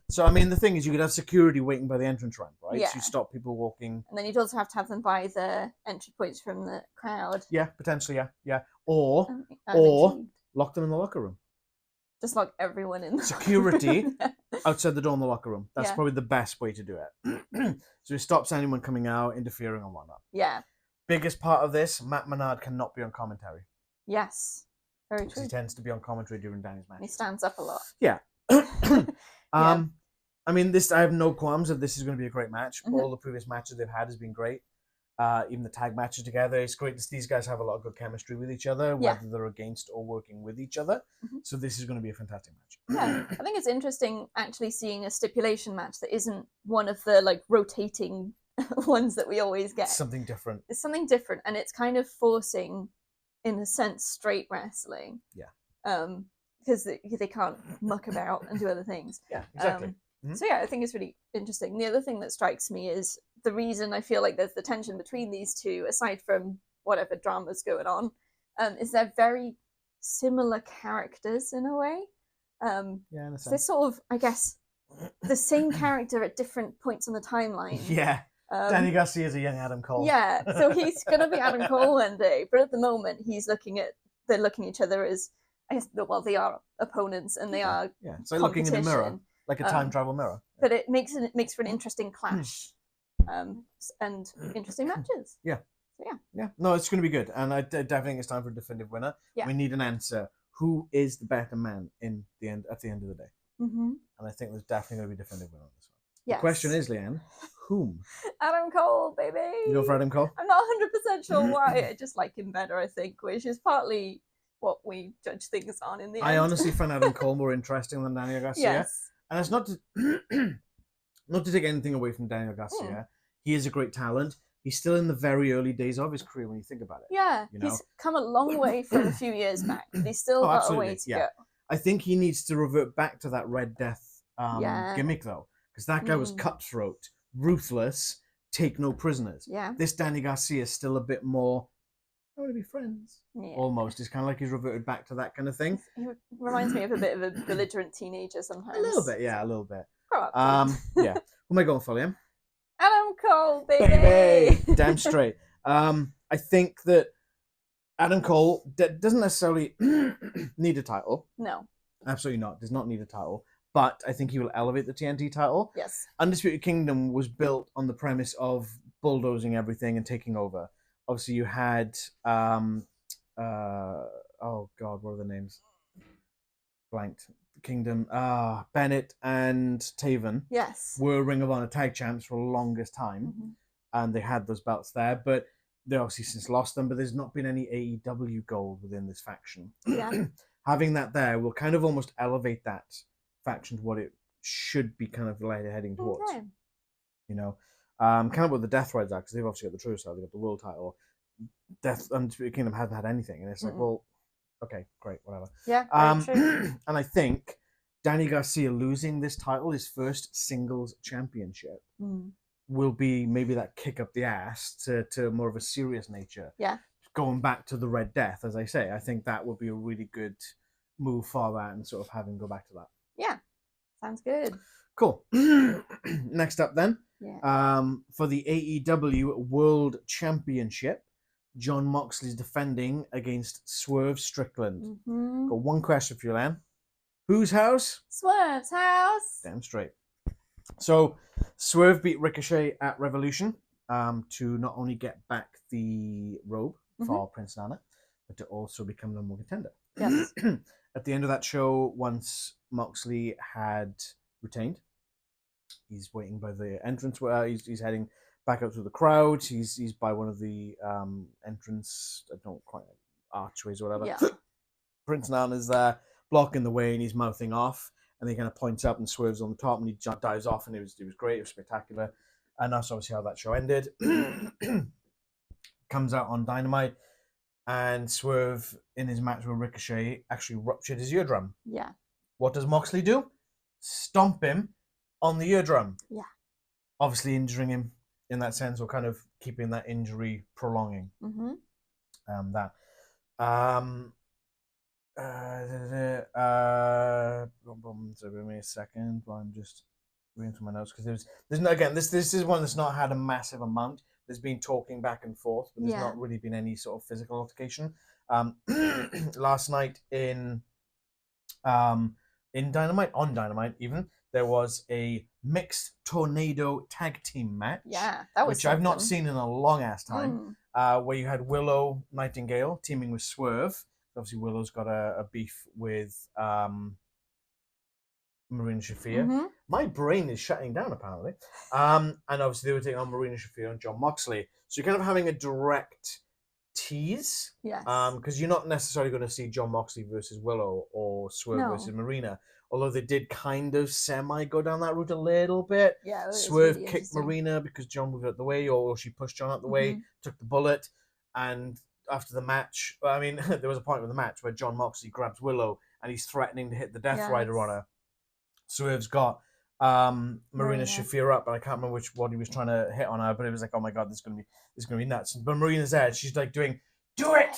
So, I mean, the thing is, you could have security waiting by the entrance ramp, right? Yeah. So you stop people walking. And then you'd also have to have them by the entry points from the crowd. Yeah, potentially, yeah. Or lock them in the locker room. Just lock everyone in. Security outside the door in the locker room. That's probably the best way to do it. So it stops anyone coming out, interfering and whatnot. Yeah. Biggest part of this, Matt Menard cannot be on commentary. Yes. Very true. He tends to be on commentary during Danny's match. He stands up a lot. Yeah. I mean, I have no qualms that this is going to be a great match. All the previous matches they've had has been great. Even the tag matches together, it's great to see these guys have a lot of good chemistry with each other, whether they're against or working with each other. So this is going to be a fantastic match. Yeah, I think it's interesting actually seeing a stipulation match that isn't one of the rotating ones that we always get. It's something different. It's something different, and it's kind of forcing, in a sense, straight wrestling. Yeah. Because they can't muck about and do other things. Yeah, exactly. So yeah, I think it's really interesting. The other thing that strikes me is the reason I feel like there's the tension between these two, aside from whatever drama's going on, is they're very similar characters in a way. In a sense. They're sort of, I guess, the same character at different points on the timeline. Yeah. Danny Garcia is a young Adam Cole. Yeah, so he's going to be Adam Cole one day, but at the moment they're looking at each other as, I guess, well, they are opponents and they are it's like looking in a mirror. Like a time travel mirror. But it makes for an interesting clash and interesting matches. Yeah. So, yeah. No, it's going to be good. And I definitely think it's time for a definitive winner. Yeah. We need an answer. Who is the better man at the end of the day? And I think there's definitely going to be a definitive winner on this one. Yes. The question is, Leanne, whom? Adam Cole, baby. You go for Adam Cole? I'm not 100% sure why. I just like him better, I think, which is partly what we judge things on in the end. I honestly find Adam Cole more interesting than Daniel Garcia. Yes. And it's not to take anything away from Daniel Garcia. He is a great talent. He's still in the very early days of his career when you think about it. Yeah, he's come a long way from a few years back. But he's still got a way to go. I think he needs to revert back to that Red Death gimmick, though. Because that guy was cutthroat, ruthless, take no prisoners. Yeah. This Danny Garcia is still a bit more, I want to be friends. Yeah. Almost. It's kind of like he's reverted back to that kind of thing. He reminds me of a bit of a belligerent teenager sometimes. A little bit, yeah, a little bit. Grow up. Yeah. Who am I going for, Liam? Adam Cole, baby! Damn straight. I think that Adam Cole doesn't necessarily need a title. No. Absolutely not. Does not need a title. But I think he will elevate the TNT title. Yes. Undisputed Kingdom was built on the premise of bulldozing everything and taking over. Obviously, you had oh God, what are the names? Blanked. Kingdom. Bennett and Taven. Yes. Were Ring of Honor tag champs for the longest time, and they had those belts there. But they obviously since lost them, but there's not been any AEW gold within this faction. Yeah. Having that there will kind of almost elevate that faction to what it should be kind of heading towards. Okay. You know, kind of what the Death Riders are, because they've obviously got the true side, they've got the world title. Death Undisputed Kingdom hasn't had anything, and it's like, well, okay, great, whatever. Yeah, true. And I think Danny Garcia losing this title, his first singles championship, will be maybe that kick up the ass to more of a serious nature. Yeah. Going back to the Red Death, as I say, I think that would be a really good move for that and sort of have him go back to that. Yeah, sounds good. Cool. Next up then, for the AEW World Championship, Jon Moxley's defending against Swerve Strickland. Got one question for you, Len. Whose house? Swerve's house. Damn straight. So, Swerve beat Ricochet at Revolution to not only get back the robe for Prince Nana, but to also become the number one contender. Yes. At the end of that show, once Moxley had retained, he's waiting by the entrance where he's heading back up to the crowd. He's by one of the entrance, I don't quite archways or whatever. Yeah. Prince Nana's there, blocking the way, and he's mouthing off. And he kind of points up and Swerve's on the top, and he dives off, and it was great. It was spectacular, and that's obviously how that show ended. Comes out on Dynamite, and Swerve in his match with Ricochet actually ruptured his eardrum. Yeah. What does Moxley do? Stomp him on the eardrum. Yeah. Obviously injuring him in that sense, or kind of keeping that injury prolonging. So give me a second while I'm just reading through my notes, because there's no, again, this is one that's not had a massive amount. There's been talking back and forth, but there's not really been any sort of physical altercation. Last night in Dynamite, on Dynamite even, there was a mixed tornado tag team match. Yeah, that was which I've not seen in a long ass time. Where you had Willow Nightingale teaming with Swerve. Obviously, Willow's got a beef with Marina Shafir. My brain is shutting down, apparently. And obviously, they were taking on Marina Shafir and Jon Moxley. So you're kind of having a direct tease. Yes. Because you're not necessarily going to see Jon Moxley versus Willow or Swerve versus Marina. Although they did kind of go down that route a little bit. Yeah, Swerve really kicked Marina because Jon moved out the way, or she pushed Jon out the way, took the bullet, and after the match, I mean, there was a point in the match where Jon Moxley grabs Willow and he's threatening to hit the Death Rider on her. Swerve's got Marina Shafir up, but I can't remember what he was trying to hit on her, but it was like, oh my god, this is gonna be nuts. But Marina's there, she's like doing, do it.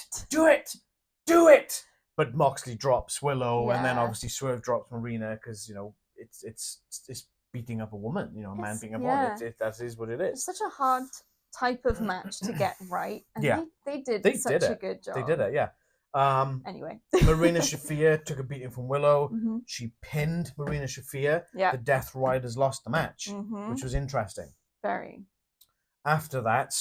But Moxley drops Willow, and then obviously Swerve drops Marina because, you know, it's beating up a woman, you know, a man beating up a woman. That is what it is. It's such a hard type of match to get right, and they did such a good job. They did it, yeah. Anyway, Marina Shafir took a beating from Willow. She pinned Marina Shafir. Yeah. The Death Riders lost the match, which was interesting. Very. After that,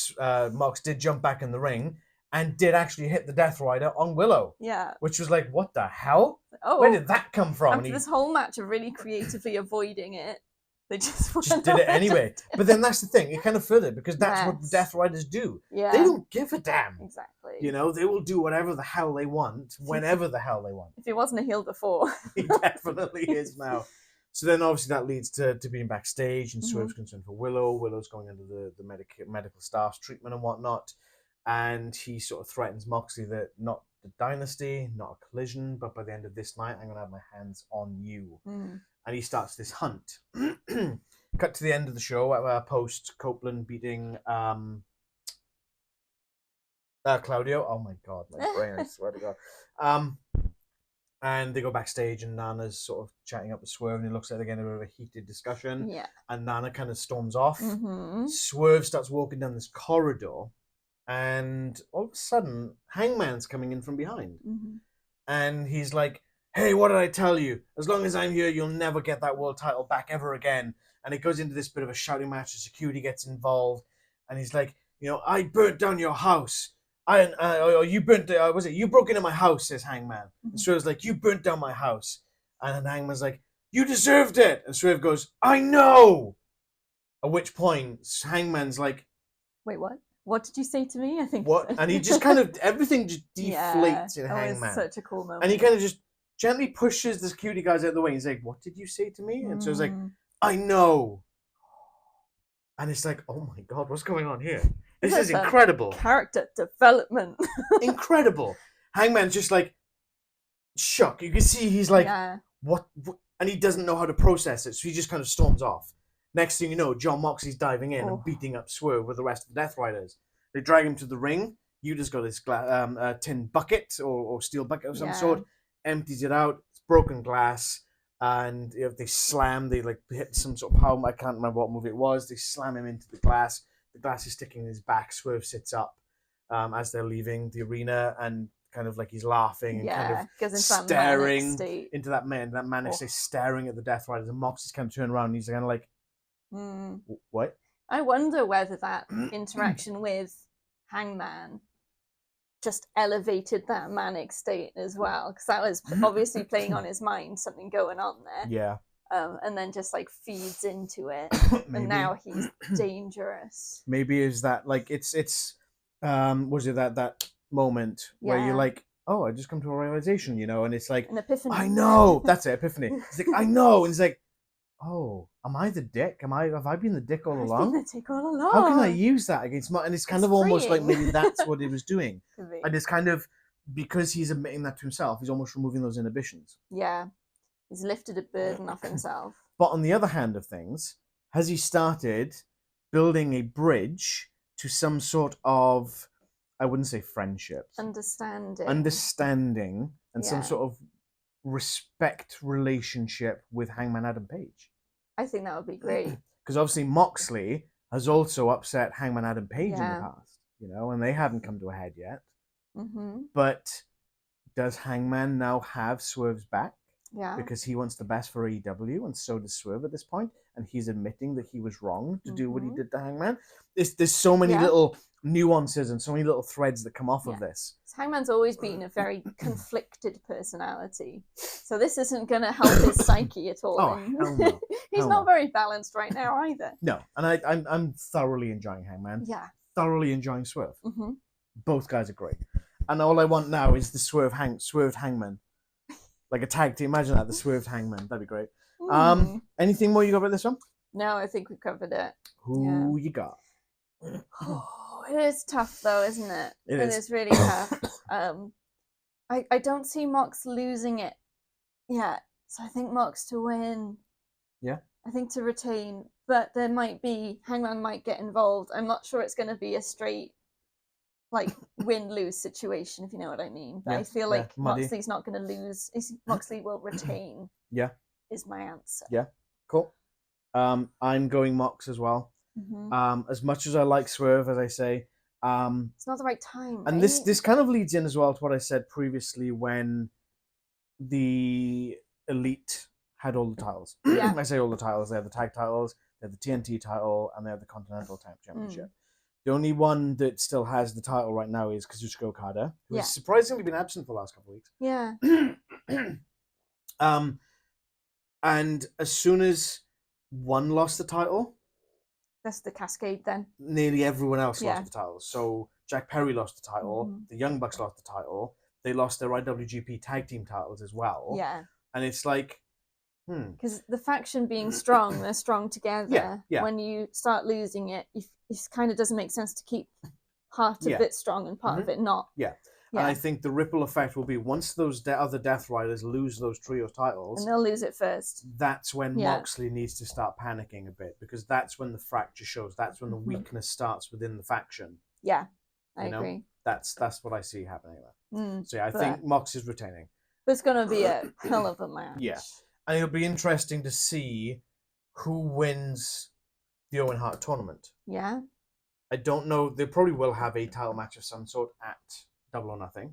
Mox did jump back in the ring and did actually hit the Death Rider on Willow. Yeah. Which was like, what the hell? Oh. Where did that come from? After this whole match of really creatively avoiding it, they just did it anyway. But then that's the thing. It kind of furthered, because that's what the Death Riders do. Yeah. They don't give a damn. Exactly. You know, they will do whatever the hell they want, whenever the hell they want. If he wasn't a heel before. He definitely is now. So then obviously that leads to being backstage, and Swerve's concerned for Willow. Willow's going under the medical staff's treatment and whatnot. And he sort of threatens Moxley that not the Dynasty, not a collision, but by the end of this night, I'm going to have my hands on you. And he starts this hunt. Cut to the end of the show, post Copeland beating Claudio. Oh my god, my brain, I swear to god. And they go backstage, and Nana's sort of chatting up with Swerve, and it looks like they're getting a bit of a heated discussion. Yeah. And Nana kind of storms off. Swerve starts walking down this corridor, and all of a sudden, Hangman's coming in from behind. And he's like, hey, what did I tell you? As long as I'm here, you'll never get that world title back ever again. And it goes into this bit of a shouting match, and security gets involved. And he's like, you know, I burnt down your house. You burnt, you broke into my house, says Hangman. And Swerve's like, you burnt down my house. And then Hangman's like, you deserved it. And Swerve goes, I know. At which point, Hangman's like, wait, what? what did you say to me? I think. What? And he just kind of, everything just deflates in Hangman. It's such a cool moment. And he kind of just gently pushes the security guys out of the way. And he's like, what did you say to me? And so it's like, I know. And it's like, oh my God, what's going on here? This is incredible. Character development. Incredible. Hangman's just like, shocked. You can see he's like, what? And he doesn't know how to process it. So he just kind of storms off. Next thing you know, Jon Moxley's diving in and beating up Swerve with the rest of the Death Riders. They drag him to the ring. Yuda's got this tin bucket or steel bucket of some sort, empties it out. It's broken glass. And they slam, they like hit some sort of power. I can't remember what movie it was. They slam him into the glass. The glass is sticking in his back. Swerve sits up as they're leaving the arena and kind of like he's laughing and kind of staring into that manic state, staring at the Death Riders. And Moxley's kind of turned around and he's kind of like, what? I wonder whether that interaction with Hangman just elevated that manic state as well, because that was obviously playing on his mind, something going on there. Yeah. And then just like feeds into it, and now he's dangerous. Maybe is that like it's was it that moment where you're like, oh, I just come to a realization, and it's like an epiphany. I know, that's it, epiphany. It's like I know, and it's like, oh, am I the dick? Have I been the dick all along? I've been the dick all along. How can I use that against and it's kind of almost like maybe that's what he was doing. And it's kind of, because he's admitting that to himself, he's almost removing those inhibitions. Yeah. He's lifted a burden off himself. But on the other hand of things, has he started building a bridge to some sort of, I wouldn't say friendship. Understanding and some sort of respect relationship with Hangman Adam Page? I think that would be great. Because obviously Moxley has also upset Hangman Adam Page in the past, and they haven't come to a head yet. Mm-hmm. But does Hangman now have Swerve's back? Yeah. Because he wants the best for AEW, and so does Swerve at this point, and he's admitting that he was wrong to do what he did to Hangman. There's so many little nuances and so many little threads that come off of this. Hangman's always been a very conflicted personality, so this isn't going to help his psyche at all. Oh, hell no. He's not very balanced right now either. No, and I'm thoroughly enjoying Hangman. Yeah. Thoroughly enjoying Swerve. Mm-hmm. Both guys are great, and all I want now is the Swerved Hangman. Like a tag team. Imagine that, the Swerved Hangman. That'd be great. Anything more you got about this one? No, I think we've covered it. Who you got? Oh, it is tough though, isn't it? It is really tough. I don't see Mox losing it yet. So I think Mox to win. Yeah. I think to retain. But there might be, Hangman might get involved. I'm not sure it's going to be a straight like win-lose situation, if you know what I mean. But I feel like Moxley's not going to lose. Moxley will retain. Yeah. Is my answer. Yeah. Cool. I'm going Mox as well. Mm-hmm. As much as I like Swerve, as I say, it's not the right time. And right? this kind of leads in as well to what I said previously when the Elite had all the titles. Yeah. I say all the titles. They have the tag titles, they have the TNT title, and they have the Continental Championship. The only one that still has the title right now is Kazuchika Okada, who has surprisingly been absent for the last couple of weeks. Yeah. And as soon as one lost the title, that's the cascade then. Nearly everyone else lost the title. So Jack Perry lost the title, the Young Bucks lost the title, they lost their IWGP tag team titles as well. Yeah. And it's like, because the faction being strong, they're strong together. Yeah. When you start losing it, it kind of doesn't make sense to keep part of it strong and part of it not. Yeah. And I think the ripple effect will be once those other Death Riders lose those trio titles, and they'll lose it first. That's when Moxley needs to start panicking a bit, because that's when the fracture shows. That's when the weakness starts within the faction. Yeah, I agree. That's what I see happening there. So I think Mox is retaining. It's going to be a hell of a match. Yeah. And it'll be interesting to see who wins the Owen Hart tournament. Yeah. I don't know. They probably will have a title match of some sort at Double or Nothing.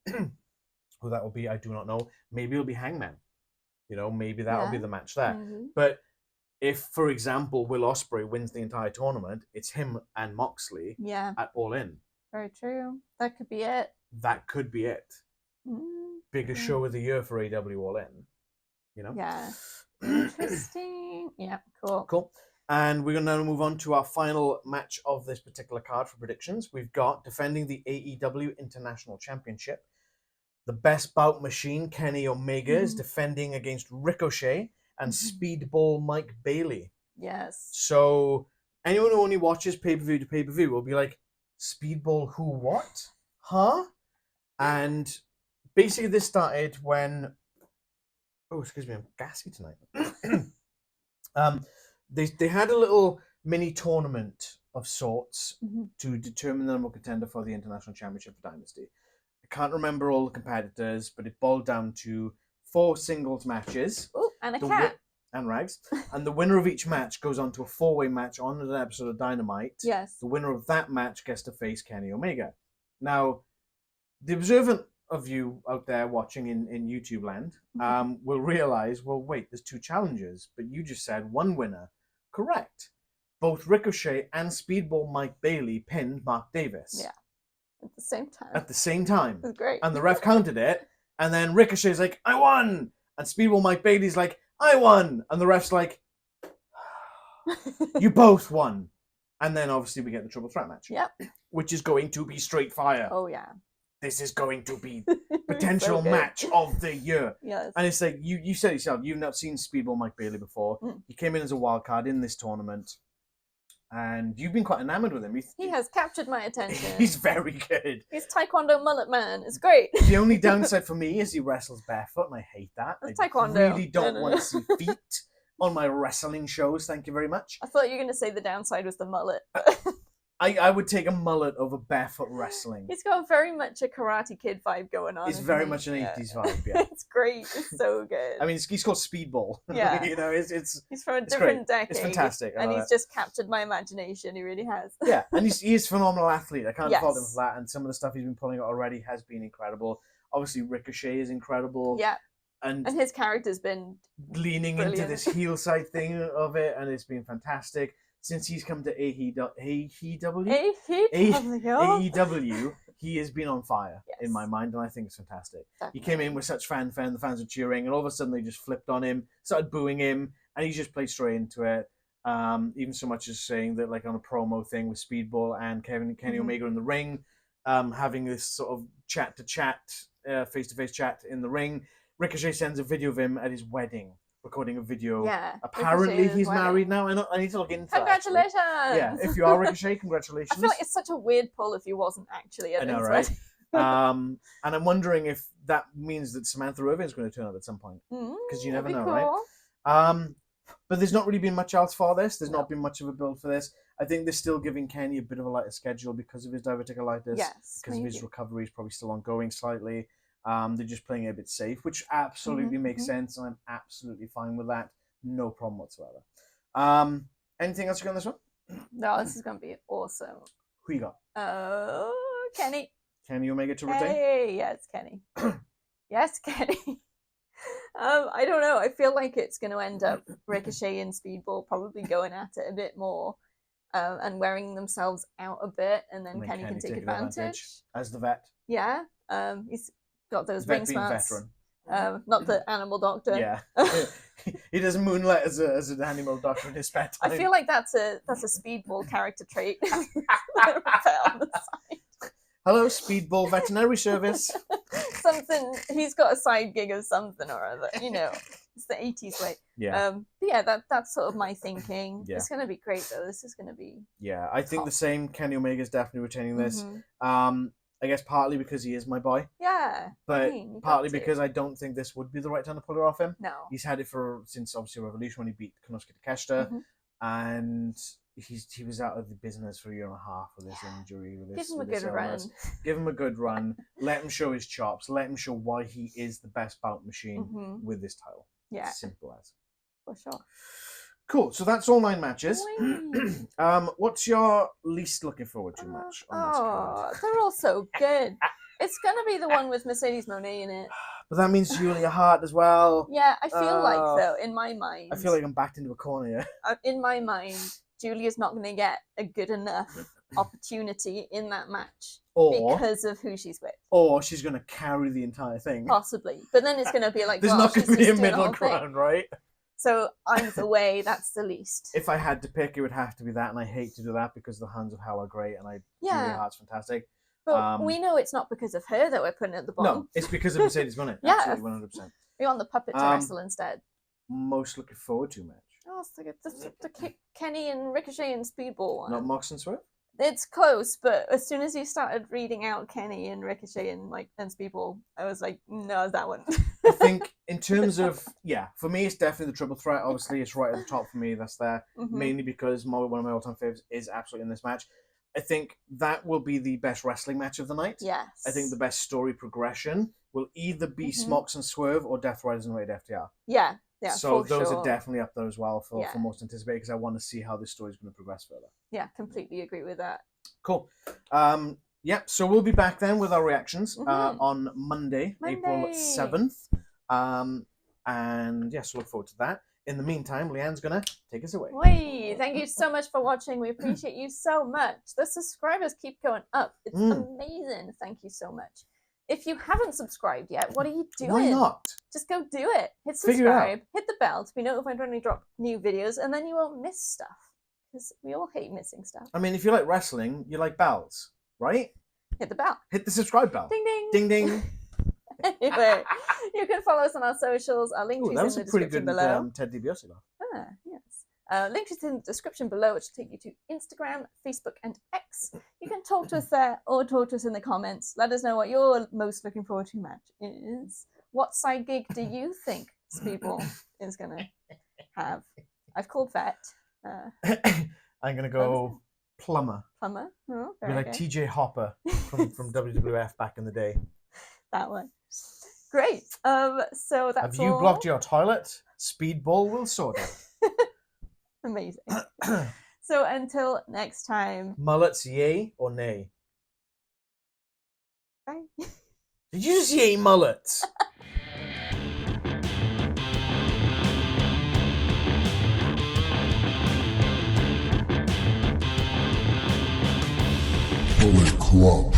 Who that will be, I do not know. Maybe it'll be Hangman. Maybe that'll be the match there. Mm-hmm. But if, for example, Will Ospreay wins the entire tournament, it's him and Moxley at All In. Very true. That could be it. That could be it. Biggest show of the year for AEW All In. Yeah. Interesting. Yeah, cool. Cool. And we're going to now move on to our final match of this particular card for predictions. We've got defending the AEW International Championship. The best bout machine, Kenny Omega, is defending against Ricochet and Speedball Mike Bailey. Yes. So anyone who only watches pay-per-view to pay-per-view will be like, Speedball who what? Huh? And basically this started when... Oh, excuse me, I'm gassy tonight. They had a little mini tournament of sorts to determine the number one contender for the International Championship for Dynasty. I can't remember all the competitors, but it boiled down to 4 singles matches. Oh, and a cat. And Rags. And the winner of each match goes on to a 4-way match on an episode of Dynamite. Yes. The winner of that match gets to face Kenny Omega. Now, the observant of you out there watching in YouTube land will realize, well, wait, there's 2 challengers, but you just said 1 winner. Correct. Both Ricochet and Speedball Mike Bailey pinned Mark Davis. Yeah. At the same time. At the same time. It was great. And the ref counted it, and then Ricochet's like, I won! And Speedball Mike Bailey's like, I won! And the ref's like, you both won. And then obviously we get the triple threat match. Yep. Which is going to be straight fire. Oh, yeah. This is going to be potential match of the year. Yes. And it's like, you said yourself, you've not seen Speedball Mike Bailey before. He came in as a wild card in this tournament. And you've been quite enamored with him. He has captured my attention. He's very good. He's Taekwondo mullet man. It's great. The only downside for me is he wrestles barefoot, and I hate that. It's I Taekwondo. really don't want to see feet on my wrestling shows. Thank you very much. I thought you were going to say the downside was the mullet. I would take a mullet over barefoot wrestling. He's got very much a Karate Kid vibe going on. It's very much an 80s vibe, yeah. It's great. It's so good. I mean, he's called Speedball. Yeah. You know, it's he's from a different decade. It's fantastic. And he's just captured my imagination. He really has. Yeah, and he is a phenomenal athlete. I can't fault him for that. And some of the stuff he's been pulling out already has been incredible. Obviously, Ricochet is incredible. Yeah. And his character's been leaning into this heel side thing of it, and it's been fantastic. Since he's come to AEW, he has been on fire in my mind, and I think it's fantastic. Definitely. He came in with such fanfare, and the fans were cheering, and all of a sudden they just flipped on him, started booing him, and he just played straight into it. Even so much as saying that, like on a promo thing with Speedball and Kenny Omega in the ring, having this sort of chat-to-chat, face-to-face chat in the ring. Ricochet sends a video of him at his wedding. Recording a video. Yeah. Apparently he's married now. I need to look into Congratulations! That, yeah, if you are Ricochet, congratulations. I feel like it's such a weird pull if he wasn't actually at his right? wedding. And I'm wondering if that means that Samantha Irvin is going to turn up at some point. Because you never know, cool. Right? But there's not really been much else for this. There's not been much of a build for this. I think they're still giving Kenny a bit of a lighter schedule because of his diverticulitis. Yes, because of his recovery is probably still ongoing slightly. They're just playing it a bit safe, which absolutely makes sense, and I'm absolutely fine with that. No problem whatsoever. Anything else you got on this one? No, this is going to be awesome. Who you got? Oh, Kenny. Kenny Omega to retain? Hey, yes, Kenny. Yes, Kenny. I don't know. I feel like it's going to end up Ricochet and Speedball probably going at it a bit more and wearing themselves out a bit, and then Kenny can take advantage. As the vet. Yeah. He's got those ring smarts. Veteran. Not the animal doctor. Yeah. He doesn't moonlight as an animal doctor in his spare time. I feel like that's a Speedball character trait. On the side. Hello, Speedball Veterinary Service. Something, he's got a side gig of something or other, you know. It's the 80s way. Yeah. But yeah, that's sort of my thinking. Yeah. It's going to be great, though. This is going to be... Yeah, I think the same. Kenny Omega's definitely retaining this. I guess partly because he is my boy. Yeah. But partly because I don't think this would be the right time to pull it off him. No. He's had it since obviously Revolution when he beat Konosuke Takeshita. And he was out of the business for a year and a half with this injury. Give him a good run. Give him a good run. Let him show his chops. Let him show why he is the best bout machine with this title. Yeah. Simple as. For sure. Cool. So that's all 9 matches. What's your least looking forward to match on this card? They're all so good. It's going to be the one with Mercedes Mone in it. But that means Julia Hart as well. Yeah, I feel like, though, in my mind... I feel like I'm backed into a corner here. In my mind, Julia's not going to get a good enough opportunity in that match because of who she's with. Or she's going to carry the entire thing. Possibly. But then it's going to be like, there's not going to be a middle ground, right? So either way, that's the least. If I had to pick, it would have to be that, and I hate to do that because the Hands of Hell are great, and Julia Hart's fantastic. But we know it's not because of her that we're putting it at the bottom. No, it's because of Mercedes Moné. Yeah. Absolutely, 100%. We want the puppet to wrestle instead. Most looking forward to match. Oh, it's the Kenny and Ricochet and Speedball one. Not Mox and Swerve? It's close, but as soon as you started reading out Kenny and Ricochet and Speedball, I was like, no, that one. I think in terms of, for me, it's definitely the triple threat. Obviously, it's right at the top for me. That's there. Mainly because one of my all-time favorites is absolutely in this match. I think that will be the best wrestling match of the night. Yes. I think the best story progression will either be Smox and Swerve or Death Riders and Rated FTR. Yeah. Yeah, so those are definitely up there as well for most anticipated because I want to see how this story is going to progress further. Yeah, completely agree with that. Cool. So we'll be back then with our reactions on Monday, April 7th. So look forward to that. In the meantime, Leanne's going to take us away. Hey, thank you so much for watching. We appreciate you so much. The subscribers keep going up. It's amazing. Thank you so much. If you haven't subscribed yet, what are you doing? Why not? Just go do it. Hit subscribe, hit the bell to be notified when we drop new videos, and then you won't miss stuff. Because we all hate missing stuff. I mean, if you like wrestling, you like bells, right? Hit the bell. Hit the subscribe bell. Ding, ding. Ding, ding. Anyway, you can follow us on our socials. Our link is in the description below. That was a pretty good Ted DiBiase laugh. Yes. Link is in the description below, which will take you to Instagram, Facebook, and X. You can talk to us there or talk to us in the comments. Let us know what you're most looking forward to match is. What side gig do you think Speedball is going to have? I've called vet. I'm going to go plumber. Plumber? Oh, be like TJ Hopper from WWF back in the day. That one. Great. So that's Have you blocked your toilet? Speedball will sort it. Amazing. So until next time. Mullets, yay or nay? Bye. Did you just yay mullets? Bullet Club.